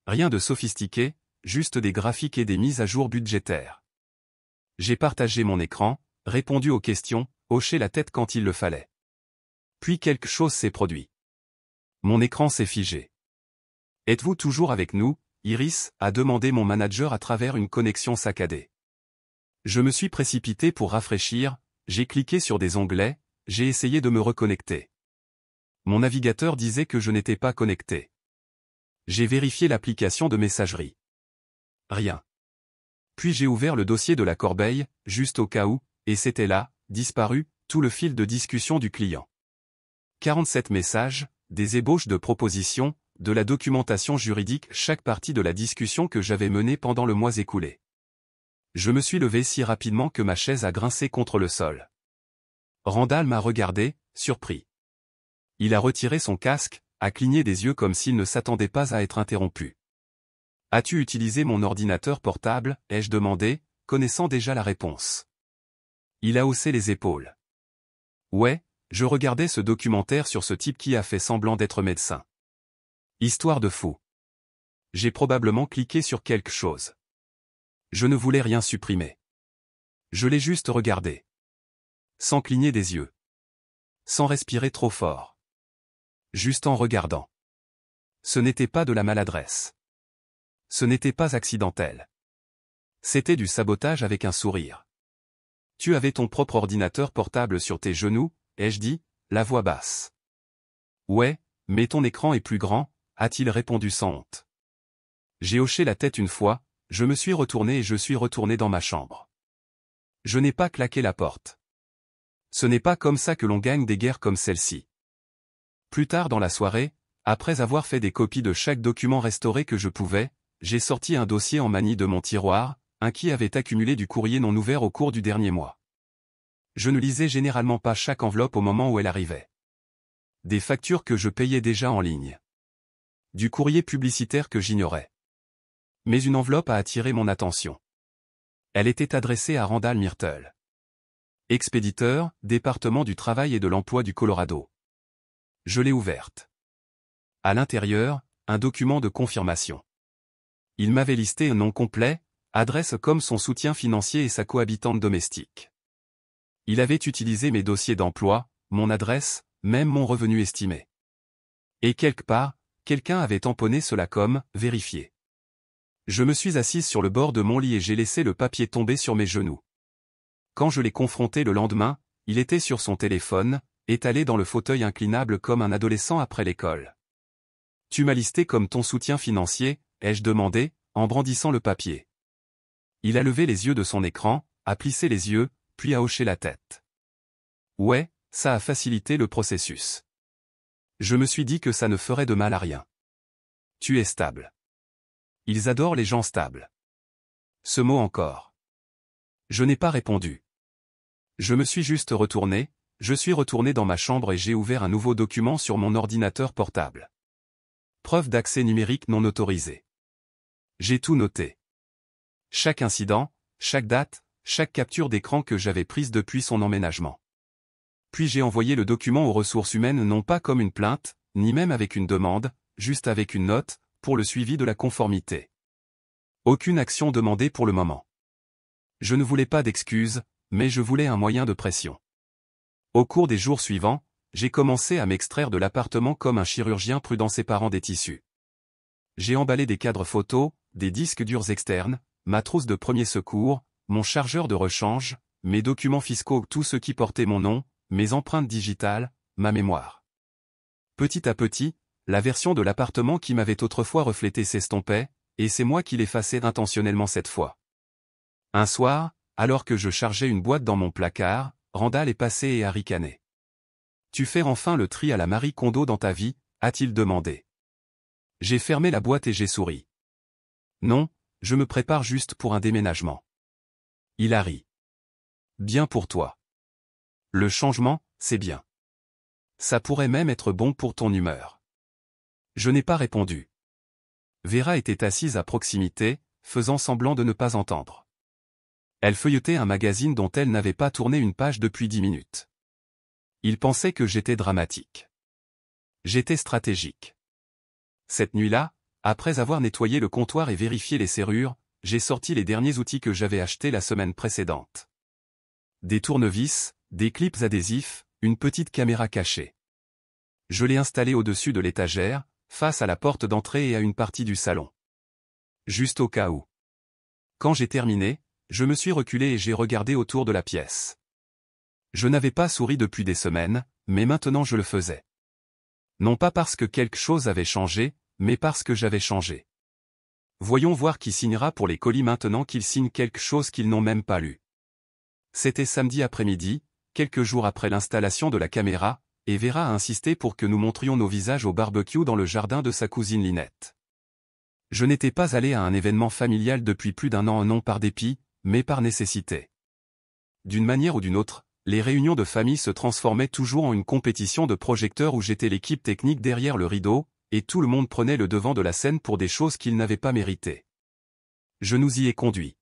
Rien de sophistiqué, juste des graphiques et des mises à jour budgétaires. J'ai partagé mon écran, répondu aux questions, hoché la tête quand il le fallait. Puis quelque chose s'est produit. Mon écran s'est figé. « Êtes-vous toujours avec nous, Iris ?» a demandé mon manager à travers une connexion saccadée. Je me suis précipité pour rafraîchir, j'ai cliqué sur des onglets, j'ai essayé de me reconnecter. Mon navigateur disait que je n'étais pas connecté. J'ai vérifié l'application de messagerie. Rien. Puis j'ai ouvert le dossier de la corbeille, juste au cas où, et c'était là, disparu, tout le fil de discussion du client. 47 messages, des ébauches de propositions, de la documentation juridique, chaque partie de la discussion que j'avais menée pendant le mois écoulé. Je me suis levé si rapidement que ma chaise a grincé contre le sol. Randall m'a regardé, surpris. Il a retiré son casque, a cligné des yeux comme s'il ne s'attendait pas à être interrompu. « As-tu utilisé mon ordinateur portable ?» ai-je demandé, connaissant déjà la réponse. Il a haussé les épaules. « Ouais, je regardais ce documentaire sur ce type qui a fait semblant d'être médecin. Histoire de fou. J'ai probablement cliqué sur quelque chose. Je ne voulais rien supprimer. Je l'ai juste regardé. Sans cligner des yeux. Sans respirer trop fort. Juste en regardant. Ce n'était pas de la maladresse. Ce n'était pas accidentel. C'était du sabotage avec un sourire. Tu avais ton propre ordinateur portable sur tes genoux, ai-je dit, la voix basse. Ouais, mais ton écran est plus grand, a-t-il répondu sans honte. J'ai hoché la tête une fois, je me suis retourné et je suis retourné dans ma chambre. Je n'ai pas claqué la porte. Ce n'est pas comme ça que l'on gagne des guerres comme celle-ci. Plus tard dans la soirée, après avoir fait des copies de chaque document restauré que je pouvais, j'ai sorti un dossier en manie de mon tiroir, un qui avait accumulé du courrier non ouvert au cours du dernier mois. Je ne lisais généralement pas chaque enveloppe au moment où elle arrivait. Des factures que je payais déjà en ligne. Du courrier publicitaire que j'ignorais. Mais une enveloppe a attiré mon attention. Elle était adressée à Randall Myrtle. Expéditeur, département du travail et de l'emploi du Colorado. Je l'ai ouverte. À l'intérieur, un document de confirmation. Il m'avait listé un nom complet, adresse comme son soutien financier et sa cohabitante domestique. Il avait utilisé mes dossiers d'emploi, mon adresse, même mon revenu estimé. Et quelque part, quelqu'un avait tamponné cela comme « vérifié ». Je me suis assise sur le bord de mon lit et j'ai laissé le papier tomber sur mes genoux. Quand je l'ai confronté le lendemain, il était sur son téléphone, étalé dans le fauteuil inclinable comme un adolescent après l'école. « Tu m'as listé comme ton soutien financier ?» ai-je demandé, en brandissant le papier. Il a levé les yeux de son écran, a plissé les yeux, puis a hoché la tête. Ouais, ça a facilité le processus. Je me suis dit que ça ne ferait de mal à rien. Tu es stable. Ils adorent les gens stables. Ce mot encore. Je n'ai pas répondu. Je me suis juste retourné, je suis retourné dans ma chambre et j'ai ouvert un nouveau document sur mon ordinateur portable. Preuve d'accès numérique non autorisé. J'ai tout noté. Chaque incident, chaque date, chaque capture d'écran que j'avais prise depuis son emménagement. Puis j'ai envoyé le document aux ressources humaines non pas comme une plainte, ni même avec une demande, juste avec une note, pour le suivi de la conformité. Aucune action demandée pour le moment. Je ne voulais pas d'excuses, mais je voulais un moyen de pression. Au cours des jours suivants, j'ai commencé à m'extraire de l'appartement comme un chirurgien prudent séparant des tissus. J'ai emballé des cadres photos, des disques durs externes, ma trousse de premier secours, mon chargeur de rechange, mes documents fiscaux, tout ce qui portait mon nom, mes empreintes digitales, ma mémoire. Petit à petit, la version de l'appartement qui m'avait autrefois reflété s'estompait, et c'est moi qui l'effaçais intentionnellement cette fois. Un soir, alors que je chargeais une boîte dans mon placard, Randall est passé et a ricané. « Tu fais enfin le tri à la Marie Kondo dans ta vie ?» a-t-il demandé. J'ai fermé la boîte et j'ai souri. « Non, je me prépare juste pour un déménagement. » Il a ri. « Bien pour toi. Le changement, c'est bien. Ça pourrait même être bon pour ton humeur. » Je n'ai pas répondu. Vera était assise à proximité, faisant semblant de ne pas entendre. Elle feuilletait un magazine dont elle n'avait pas tourné une page depuis 10 minutes. Il pensait que j'étais dramatique. J'étais stratégique. Cette nuit-là, après avoir nettoyé le comptoir et vérifié les serrures, j'ai sorti les derniers outils que j'avais achetés la semaine précédente. Des tournevis, des clips adhésifs, une petite caméra cachée. Je l'ai installée au-dessus de l'étagère, face à la porte d'entrée et à une partie du salon. Juste au cas où. Quand j'ai terminé, je me suis reculé et j'ai regardé autour de la pièce. Je n'avais pas souri depuis des semaines, mais maintenant je le faisais. Non pas parce que quelque chose avait changé, mais parce que j'avais changé. Voyons voir qui signera pour les colis maintenant qu'ils signent quelque chose qu'ils n'ont même pas lu. C'était samedi après-midi, quelques jours après l'installation de la caméra, et Vera a insisté pour que nous montrions nos visages au barbecue dans le jardin de sa cousine Lynette. Je n'étais pas allé à un événement familial depuis plus d'1 an, non par dépit, mais par nécessité. D'une manière ou d'une autre, les réunions de famille se transformaient toujours en une compétition de projecteurs où j'étais l'équipe technique derrière le rideau, et tout le monde prenait le devant de la scène pour des choses qu'il n'avait pas méritées. Je nous y ai conduits.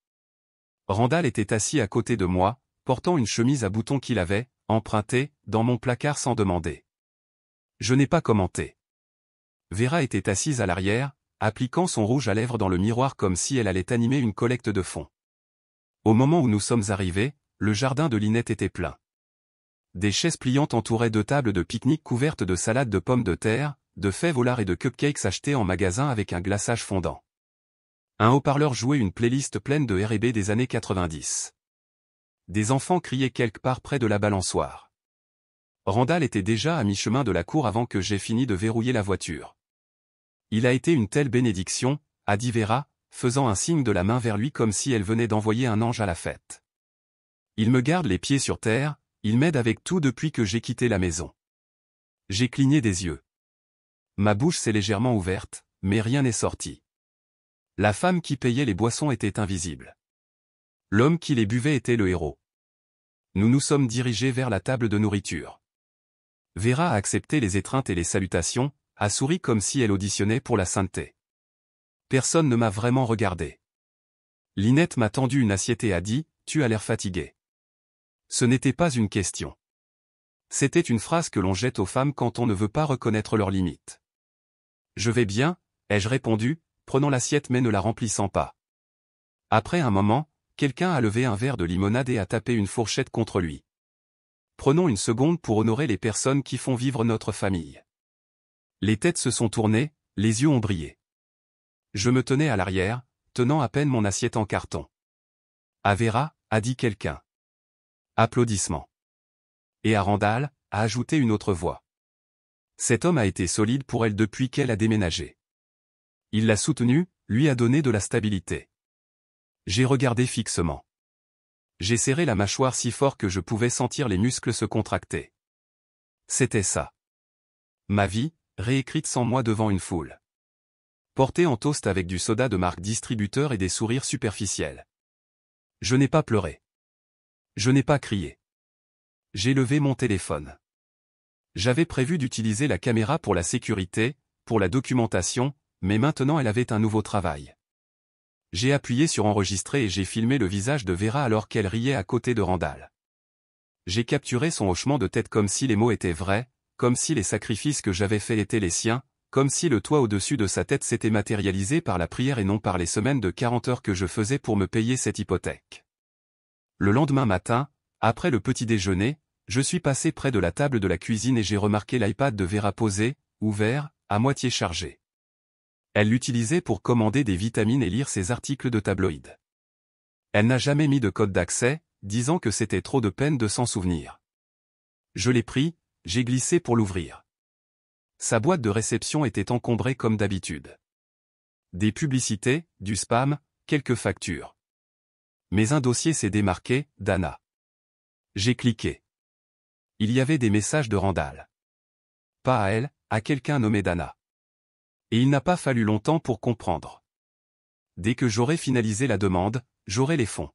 Randall était assis à côté de moi, portant une chemise à boutons qu'il avait, empruntée, dans mon placard sans demander. Je n'ai pas commenté. Vera était assise à l'arrière, appliquant son rouge à lèvres dans le miroir comme si elle allait animer une collecte de fonds. Au moment où nous sommes arrivés, le jardin de Lynette était plein. Des chaises pliantes entouraient 2 tables de pique-nique couvertes de salades de pommes de terre, de fèves au lard et de cupcakes achetés en magasin avec un glaçage fondant. Un haut-parleur jouait une playlist pleine de R&B des années 90. Des enfants criaient quelque part près de la balançoire. Randall était déjà à mi-chemin de la cour avant que j'aie fini de verrouiller la voiture. Il a été une telle bénédiction, a dit Vera, faisant un signe de la main vers lui comme si elle venait d'envoyer un ange à la fête. Il me garde les pieds sur terre, il m'aide avec tout depuis que j'ai quitté la maison. J'ai cligné des yeux. Ma bouche s'est légèrement ouverte, mais rien n'est sorti. La femme qui payait les boissons était invisible. L'homme qui les buvait était le héros. Nous nous sommes dirigés vers la table de nourriture. Vera a accepté les étreintes et les salutations, a souri comme si elle auditionnait pour la sainteté. Personne ne m'a vraiment regardé. Lynette m'a tendu une assiette et a dit « Tu as l'air fatigué ». Ce n'était pas une question. C'était une phrase que l'on jette aux femmes quand on ne veut pas reconnaître leurs limites. « Je vais bien », ai-je répondu, prenant l'assiette mais ne la remplissant pas. Après un moment, quelqu'un a levé un verre de limonade et a tapé une fourchette contre lui. Prenons une seconde pour honorer les personnes qui font vivre notre famille. Les têtes se sont tournées, les yeux ont brillé. Je me tenais à l'arrière, tenant à peine mon assiette en carton. « À Vera », a dit quelqu'un. Applaudissements. Et à Randall, a ajouté une autre voix. Cet homme a été solide pour elle depuis qu'elle a déménagé. Il l'a soutenue, lui a donné de la stabilité. J'ai regardé fixement. J'ai serré la mâchoire si fort que je pouvais sentir les muscles se contracter. C'était ça. Ma vie, réécrite sans moi devant une foule. Portée en toast avec du soda de marque distributeur et des sourires superficiels. Je n'ai pas pleuré. Je n'ai pas crié. J'ai levé mon téléphone. J'avais prévu d'utiliser la caméra pour la sécurité, pour la documentation, mais maintenant elle avait un nouveau travail. J'ai appuyé sur enregistrer et j'ai filmé le visage de Vera alors qu'elle riait à côté de Randall. J'ai capturé son hochement de tête comme si les mots étaient vrais, comme si les sacrifices que j'avais faits étaient les siens, comme si le toit au-dessus de sa tête s'était matérialisé par la prière et non par les semaines de 40 heures que je faisais pour me payer cette hypothèque. Le lendemain matin, après le petit déjeuner, je suis passé près de la table de la cuisine et j'ai remarqué l'iPad de Vera posé, ouvert, à moitié chargé. Elle l'utilisait pour commander des vitamines et lire ses articles de tabloïd. Elle n'a jamais mis de code d'accès, disant que c'était trop de peine de s'en souvenir. Je l'ai pris, j'ai glissé pour l'ouvrir. Sa boîte de réception était encombrée comme d'habitude. Des publicités, du spam, quelques factures. Mais un dossier s'est démarqué, Dana. J'ai cliqué. Il y avait des messages de Randall. Pas à elle, à quelqu'un nommé Dana. Et il n'a pas fallu longtemps pour comprendre. Dès que j'aurai finalisé la demande, j'aurai les fonds.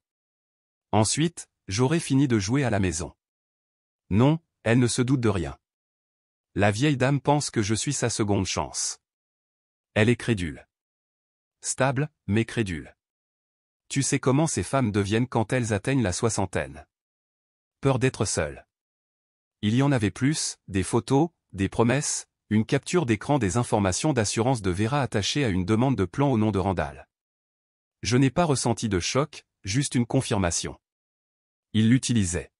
Ensuite, j'aurai fini de jouer à la maison. Non, elle ne se doute de rien. La vieille dame pense que je suis sa seconde chance. Elle est crédule. Stable, mais crédule. Tu sais comment ces femmes deviennent quand elles atteignent la soixantaine. Peur d'être seules. Il y en avait plus, des photos, des promesses, une capture d'écran des informations d'assurance de Vera attachées à une demande de plan au nom de Randall. Je n'ai pas ressenti de choc, juste une confirmation. Il l'utilisait.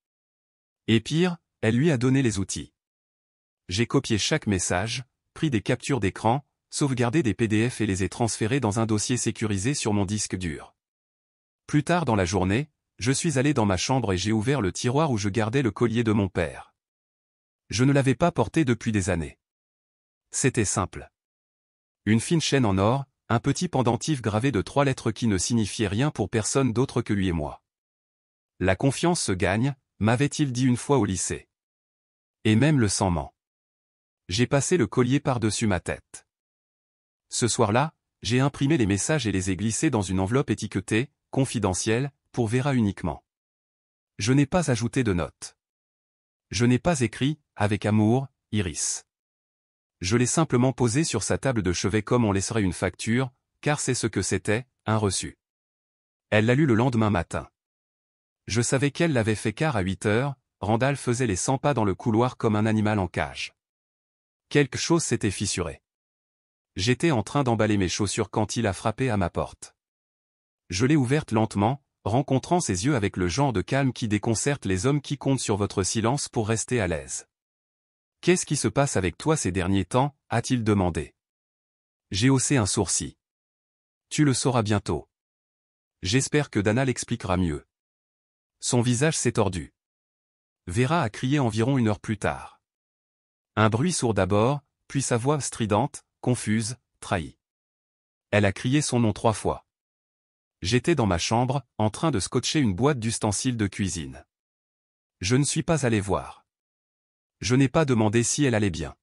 Et pire, elle lui a donné les outils. J'ai copié chaque message, pris des captures d'écran, sauvegardé des PDF et les ai transférés dans un dossier sécurisé sur mon disque dur. Plus tard dans la journée, je suis allé dans ma chambre et j'ai ouvert le tiroir où je gardais le collier de mon père. Je ne l'avais pas porté depuis des années. C'était simple. Une fine chaîne en or, un petit pendentif gravé de 3 lettres qui ne signifiaient rien pour personne d'autre que lui et moi. La confiance se gagne, m'avait-il dit une fois au lycée. Et même le sang ment. J'ai passé le collier par-dessus ma tête. Ce soir-là, j'ai imprimé les messages et les ai glissés dans une enveloppe étiquetée « Confidentiel », pour Vera uniquement. Je n'ai pas ajouté de note. Je n'ai pas écrit « Avec amour, Iris ». Je l'ai simplement posé sur sa table de chevet comme on laisserait une facture, car c'est ce que c'était, un reçu. Elle l'a lu le lendemain matin. Je savais qu'elle l'avait fait car à 8 heures, Randall faisait les 100 pas dans le couloir comme un animal en cage. Quelque chose s'était fissuré. J'étais en train d'emballer mes chaussures quand il a frappé à ma porte. Je l'ai ouverte lentement, rencontrant ses yeux avec le genre de calme qui déconcerte les hommes qui comptent sur votre silence pour rester à l'aise. « Qu'est-ce qui se passe avec toi ces derniers temps » a-t-il demandé. J'ai haussé un sourcil. « Tu le sauras bientôt. J'espère que Dana l'expliquera mieux. » Son visage s'est tordu. Vera a crié environ 1 heure plus tard. Un bruit sourd d'abord, puis sa voix stridente, confuse, trahie. Elle a crié son nom 3 fois. J'étais dans ma chambre, en train de scotcher une boîte d'ustensiles de cuisine. Je ne suis pas allé voir. Je n'ai pas demandé si elle allait bien.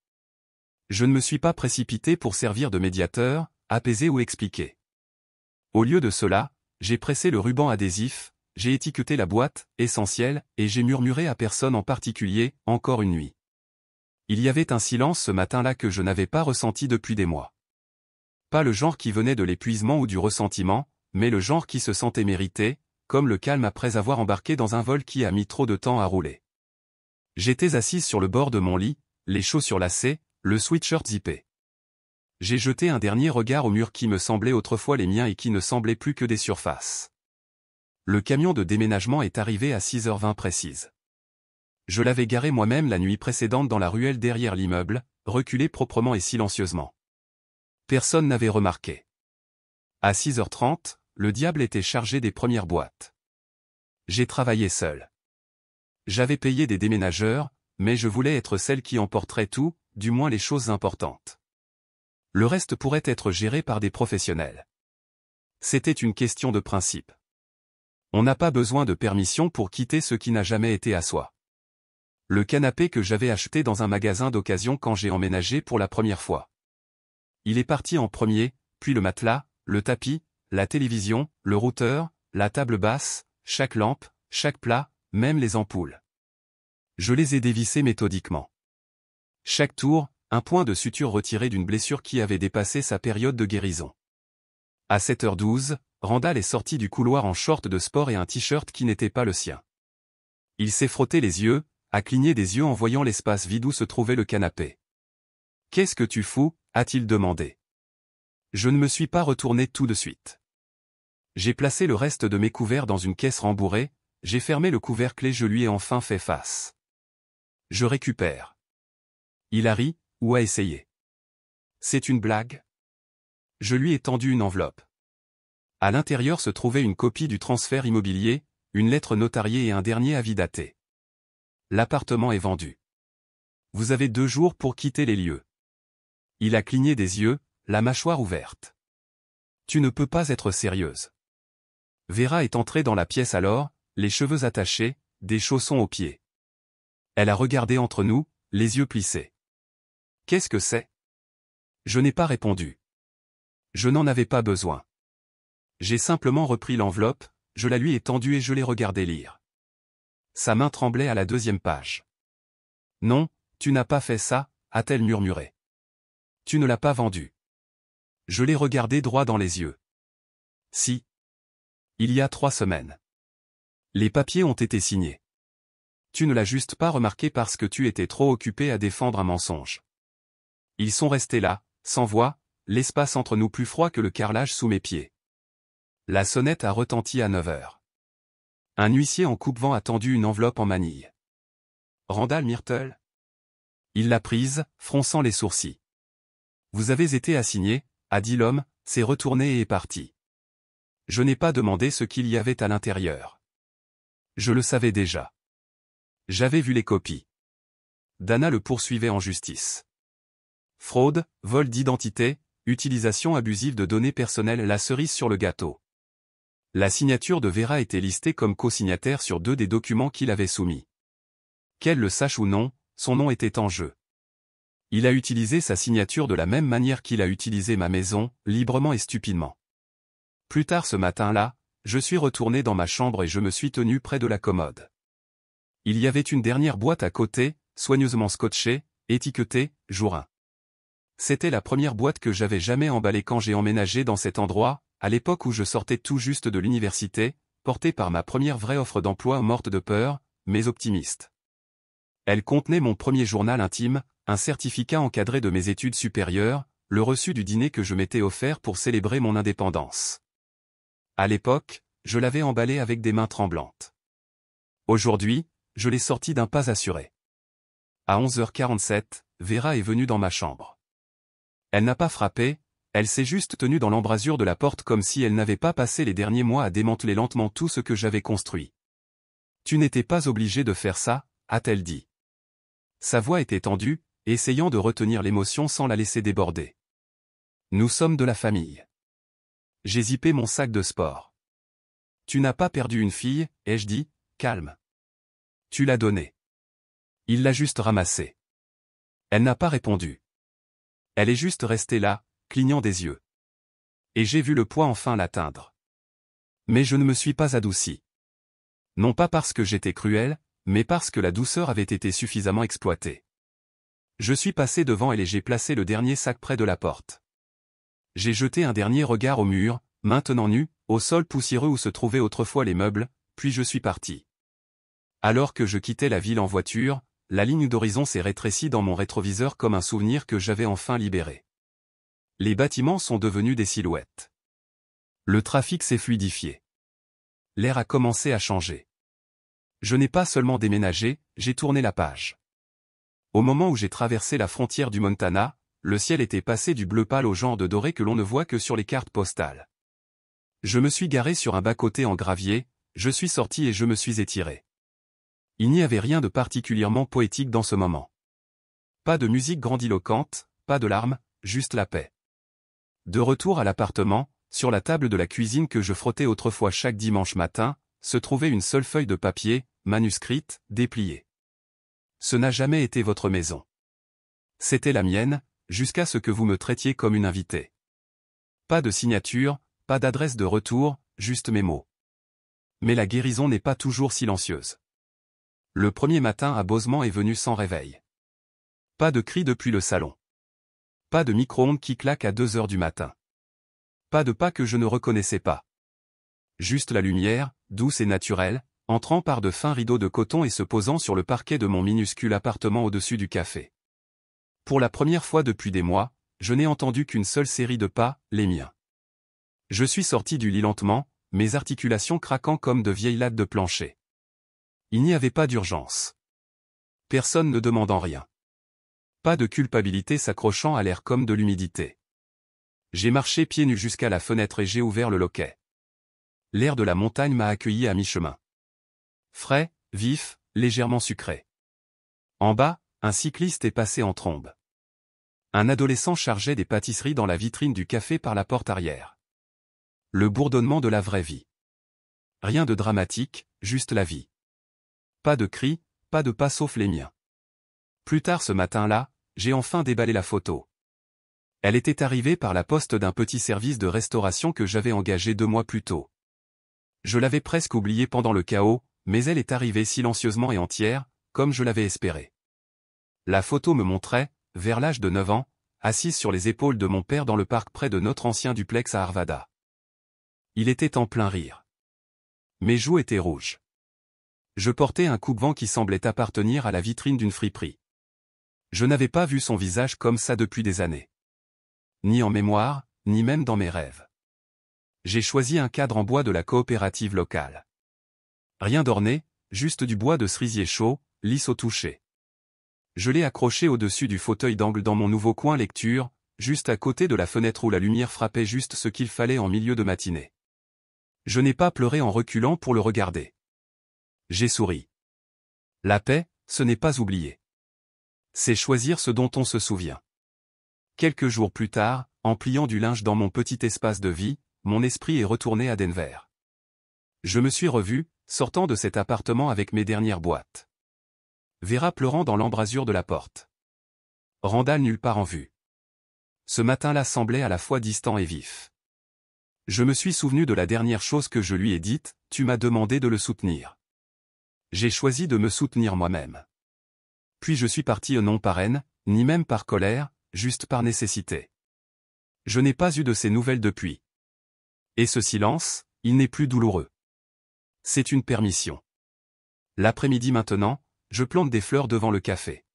Je ne me suis pas précipité pour servir de médiateur, apaiser ou expliquer. Au lieu de cela, j'ai pressé le ruban adhésif, j'ai étiqueté la boîte, essentielle, et j'ai murmuré à personne en particulier, encore une nuit. Il y avait un silence ce matin-là que je n'avais pas ressenti depuis des mois. Pas le genre qui venait de l'épuisement ou du ressentiment, mais le genre qui se sentait mérité, comme le calme après avoir embarqué dans un vol qui a mis trop de temps à rouler. J'étais assise sur le bord de mon lit, les chaussures lacées, le sweatshirt zippé. J'ai jeté un dernier regard aux murs qui me semblaient autrefois les miens et qui ne semblaient plus que des surfaces. Le camion de déménagement est arrivé à 6h20 précise. Je l'avais garé moi-même la nuit précédente dans la ruelle derrière l'immeuble, reculé proprement et silencieusement. Personne n'avait remarqué. À 6h30, le diable était chargé des premières boîtes. J'ai travaillé seul. J'avais payé des déménageurs, mais je voulais être celle qui emporterait tout, du moins les choses importantes. Le reste pourrait être géré par des professionnels. C'était une question de principe. On n'a pas besoin de permission pour quitter ce qui n'a jamais été à soi. Le canapé que j'avais acheté dans un magasin d'occasion quand j'ai emménagé pour la première fois. Il est parti en premier, puis le matelas, le tapis, la télévision, le routeur, la table basse, chaque lampe, chaque plat, même les ampoules. Je les ai dévissés méthodiquement. Chaque tour, un point de suture retiré d'une blessure qui avait dépassé sa période de guérison. À 7h12, Randall est sorti du couloir en short de sport et un t-shirt qui n'était pas le sien. Il s'est frotté les yeux, a cligné des yeux en voyant l'espace vide où se trouvait le canapé. « Qu'est-ce que tu fous » a-t-il demandé. Je ne me suis pas retourné tout de suite. J'ai placé le reste de mes couverts dans une caisse rembourrée, j'ai fermé le couvercle et je lui ai enfin fait face. Je récupère. Il a ri, ou a essayé. C'est une blague? Je lui ai tendu une enveloppe. À l'intérieur se trouvait une copie du transfert immobilier, une lettre notariée et un dernier avis daté. L'appartement est vendu. Vous avez 2 jours pour quitter les lieux. Il a cligné des yeux, la mâchoire ouverte. Tu ne peux pas être sérieuse. Vera est entrée dans la pièce alors, les cheveux attachés, des chaussons aux pieds. Elle a regardé entre nous, les yeux plissés. Qu'est-ce que c'est? Je n'ai pas répondu. Je n'en avais pas besoin. J'ai simplement repris l'enveloppe, je la lui ai tendue et je l'ai regardé lire. Sa main tremblait à la 2e page. Non, tu n'as pas fait ça, a-t-elle murmuré. Tu ne l'as pas vendu. Je l'ai regardé droit dans les yeux. Si. Il y a 3 semaines. Les papiers ont été signés. Tu ne l'as juste pas remarqué parce que tu étais trop occupé à défendre un mensonge. Ils sont restés là, sans voix, l'espace entre nous plus froid que le carrelage sous mes pieds. La sonnette a retenti à 9h. Un huissier en coupe-vent a tendu une enveloppe en manille. Randall Myrtle? Il l'a prise, fronçant les sourcils. Vous avez été assigné, a dit l'homme, s'est retourné et est parti. Je n'ai pas demandé ce qu'il y avait à l'intérieur. Je le savais déjà. J'avais vu les copies. Dana le poursuivait en justice. Fraude, vol d'identité, utilisation abusive de données personnelles, la cerise sur le gâteau. La signature de Vera était listée comme co-signataire sur 2 des documents qu'il avait soumis. Qu'elle le sache ou non, son nom était en jeu. Il a utilisé sa signature de la même manière qu'il a utilisé ma maison, librement et stupidement. Plus tard ce matin-là, je suis retourné dans ma chambre et je me suis tenu près de la commode. Il y avait une dernière boîte à côté, soigneusement scotchée, étiquetée « Jour 1 ». C'était la première boîte que j'avais jamais emballée quand j'ai emménagé dans cet endroit, à l'époque où je sortais tout juste de l'université, porté par ma première vraie offre d'emploi morte de peur, mais optimiste. Elle contenait mon premier journal intime, un certificat encadré de mes études supérieures, le reçu du dîner que je m'étais offert pour célébrer mon indépendance. À l'époque, je l'avais emballé avec des mains tremblantes. Aujourd'hui, je l'ai sorti d'un pas assuré. À 11h47, Vera est venue dans ma chambre. Elle n'a pas frappé, elle s'est juste tenue dans l'embrasure de la porte comme si elle n'avait pas passé les derniers mois à démanteler lentement tout ce que j'avais construit. « Tu n'étais pas obligé de faire ça », a-t-elle dit. Sa voix était tendue, essayant de retenir l'émotion sans la laisser déborder. Nous sommes de la famille. J'ai zippé mon sac de sport. Tu n'as pas perdu une fille, ai-je dit, calme. Tu l'as donnée. Il l'a juste ramassée. Elle n'a pas répondu. Elle est juste restée là, clignant des yeux. Et j'ai vu le poids enfin l'atteindre. Mais je ne me suis pas adouci. Non pas parce que j'étais cruel, mais parce que la douceur avait été suffisamment exploitée. Je suis passé devant elle et j'ai placé le dernier sac près de la porte. J'ai jeté un dernier regard au mur, maintenant nu, au sol poussiéreux où se trouvaient autrefois les meubles, puis je suis parti. Alors que je quittais la ville en voiture, la ligne d'horizon s'est rétrécie dans mon rétroviseur comme un souvenir que j'avais enfin libéré. Les bâtiments sont devenus des silhouettes. Le trafic s'est fluidifié. L'air a commencé à changer. Je n'ai pas seulement déménagé, j'ai tourné la page. Au moment où j'ai traversé la frontière du Montana, le ciel était passé du bleu pâle au genre de doré que l'on ne voit que sur les cartes postales. Je me suis garé sur un bas-côté en gravier, je suis sorti et je me suis étiré. Il n'y avait rien de particulièrement poétique dans ce moment. Pas de musique grandiloquente, pas de larmes, juste la paix. De retour à l'appartement, sur la table de la cuisine que je frottais autrefois chaque dimanche matin, se trouvait une seule feuille de papier, manuscrite, dépliée. Ce n'a jamais été votre maison. C'était la mienne, jusqu'à ce que vous me traitiez comme une invitée. Pas de signature, pas d'adresse de retour, juste mes mots. Mais la guérison n'est pas toujours silencieuse. Le premier matin à Bosement est venu sans réveil. Pas de cri depuis le salon. Pas de micro-ondes qui claque à 2 heures du matin. Pas de pas que je ne reconnaissais pas. Juste la lumière, douce et naturelle, entrant par de fins rideaux de coton et se posant sur le parquet de mon minuscule appartement au-dessus du café. Pour la première fois depuis des mois, je n'ai entendu qu'une seule série de pas, les miens. Je suis sorti du lit lentement, mes articulations craquant comme de vieilles lattes de plancher. Il n'y avait pas d'urgence. Personne ne demandant rien. Pas de culpabilité s'accrochant à l'air comme de l'humidité. J'ai marché pieds nus jusqu'à la fenêtre et j'ai ouvert le loquet. L'air de la montagne m'a accueilli à mi-chemin. Frais, vif, légèrement sucré. En bas, un cycliste est passé en trombe. Un adolescent chargeait des pâtisseries dans la vitrine du café par la porte arrière. Le bourdonnement de la vraie vie. Rien de dramatique, juste la vie. Pas de cris, pas de pas sauf les miens. Plus tard ce matin-là, j'ai enfin déballé la photo. Elle était arrivée par la poste d'un petit service de restauration que j'avais engagé 2 mois plus tôt. Je l'avais presque oubliée pendant le chaos, mais elle est arrivée silencieusement et entière, comme je l'avais espéré. La photo me montrait, vers l'âge de 9 ans, assise sur les épaules de mon père dans le parc près de notre ancien duplex à Arvada. Il était en plein rire. Mes joues étaient rouges. Je portais un coupe-vent qui semblait appartenir à la vitrine d'une friperie. Je n'avais pas vu son visage comme ça depuis des années. Ni en mémoire, ni même dans mes rêves. J'ai choisi un cadre en bois de la coopérative locale. Rien d'orné, juste du bois de cerisier chaud, lisse au toucher. Je l'ai accroché au-dessus du fauteuil d'angle dans mon nouveau coin lecture, juste à côté de la fenêtre où la lumière frappait juste ce qu'il fallait en milieu de matinée. Je n'ai pas pleuré en reculant pour le regarder. J'ai souri. La paix, ce n'est pas oublier. C'est choisir ce dont on se souvient. Quelques jours plus tard, en pliant du linge dans mon petit espace de vie, mon esprit est retourné à Denver. Je me suis revu, sortant de cet appartement avec mes dernières boîtes. Vera pleurant dans l'embrasure de la porte. Randall nulle part en vue. Ce matin-là semblait à la fois distant et vif. Je me suis souvenu de la dernière chose que je lui ai dite, tu m'as demandé de le soutenir. J'ai choisi de me soutenir moi-même. Puis je suis parti non par haine, ni même par colère, juste par nécessité. Je n'ai pas eu de ces nouvelles depuis. Et ce silence, il n'est plus douloureux. C'est une permission. L'après-midi maintenant, je plante des fleurs devant le café.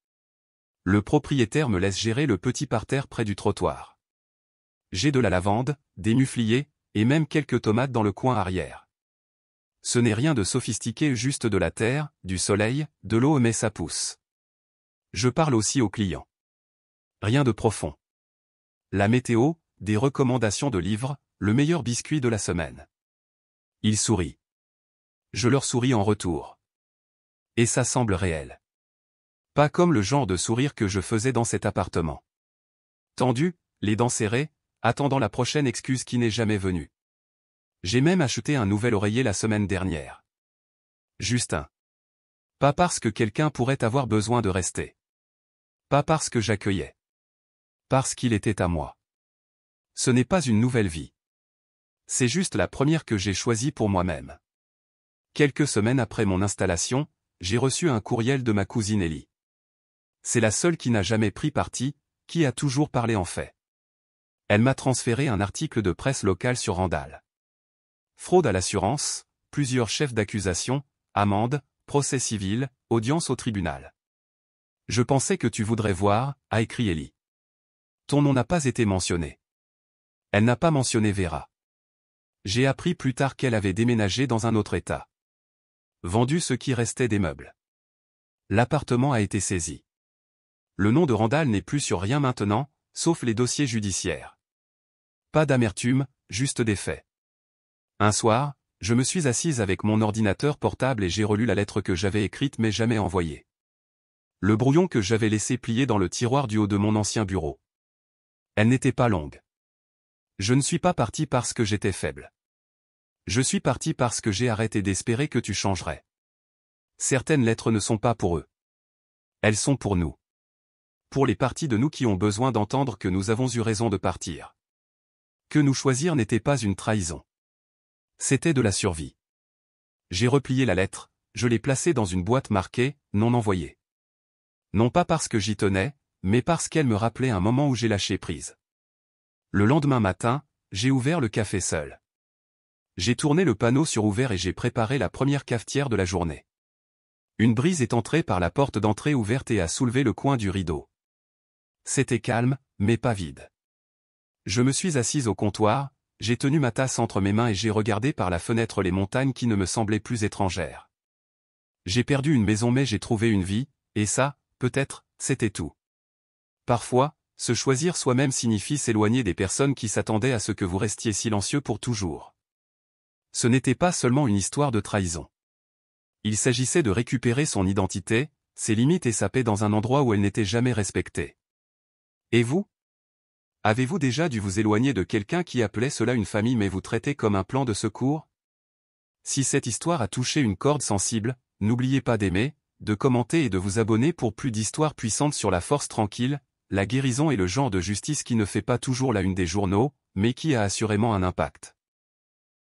Le propriétaire me laisse gérer le petit parterre près du trottoir. J'ai de la lavande, des mufliers, et même quelques tomates dans le coin arrière. Ce n'est rien de sophistiqué, juste de la terre, du soleil, de l'eau, mais ça pousse. Je parle aussi aux clients. Rien de profond. La météo, des recommandations de livres, le meilleur biscuit de la semaine. Ils sourient. Je leur souris en retour. Et ça semble réel. Pas comme le genre de sourire que je faisais dans cet appartement. Tendu, les dents serrées, attendant la prochaine excuse qui n'est jamais venue. J'ai même acheté un nouvel oreiller la semaine dernière. Justin. Pas parce que quelqu'un pourrait avoir besoin de rester. Pas parce que j'accueillais. Parce qu'il était à moi. Ce n'est pas une nouvelle vie. C'est juste la première que j'ai choisie pour moi-même. Quelques semaines après mon installation, j'ai reçu un courriel de ma cousine Ellie. C'est la seule qui n'a jamais pris parti, qui a toujours parlé en fait. Elle m'a transféré un article de presse locale sur Randall. Fraude à l'assurance, plusieurs chefs d'accusation, amende, procès civil, audience au tribunal. Je pensais que tu voudrais voir, a écrit Ellie. Ton nom n'a pas été mentionné. Elle n'a pas mentionné Vera. J'ai appris plus tard qu'elle avait déménagé dans un autre état. Vendu ce qui restait des meubles. L'appartement a été saisi. Le nom de Randall n'est plus sur rien maintenant, sauf les dossiers judiciaires. Pas d'amertume, juste des faits. Un soir, je me suis assise avec mon ordinateur portable et j'ai relu la lettre que j'avais écrite mais jamais envoyée. Le brouillon que j'avais laissé plier dans le tiroir du haut de mon ancien bureau. Elle n'était pas longue. Je ne suis pas parti parce que j'étais faible. Je suis parti parce que j'ai arrêté d'espérer que tu changerais. Certaines lettres ne sont pas pour eux. Elles sont pour nous. Pour les parties de nous qui ont besoin d'entendre que nous avons eu raison de partir. Que nous choisir n'était pas une trahison. C'était de la survie. J'ai replié la lettre, je l'ai placée dans une boîte marquée « Non envoyée ». Non pas parce que j'y tenais, mais parce qu'elle me rappelait un moment où j'ai lâché prise. Le lendemain matin, j'ai ouvert le café seul. J'ai tourné le panneau sur ouvert et j'ai préparé la première cafetière de la journée. Une brise est entrée par la porte d'entrée ouverte et a soulevé le coin du rideau. C'était calme, mais pas vide. Je me suis assise au comptoir, j'ai tenu ma tasse entre mes mains et j'ai regardé par la fenêtre les montagnes qui ne me semblaient plus étrangères. J'ai perdu une maison mais j'ai trouvé une vie, et ça, peut-être, c'était tout. Parfois, se choisir soi-même signifie s'éloigner des personnes qui s'attendaient à ce que vous restiez silencieux pour toujours. Ce n'était pas seulement une histoire de trahison. Il s'agissait de récupérer son identité, ses limites et sa paix dans un endroit où elle n'était jamais respectée. Et vous? Avez-vous déjà dû vous éloigner de quelqu'un qui appelait cela une famille mais vous traitez comme un plan de secours? Si cette histoire a touché une corde sensible, n'oubliez pas d'aimer, de commenter et de vous abonner pour plus d'histoires puissantes sur la force tranquille, la guérison et le genre de justice qui ne fait pas toujours la une des journaux, mais qui a assurément un impact.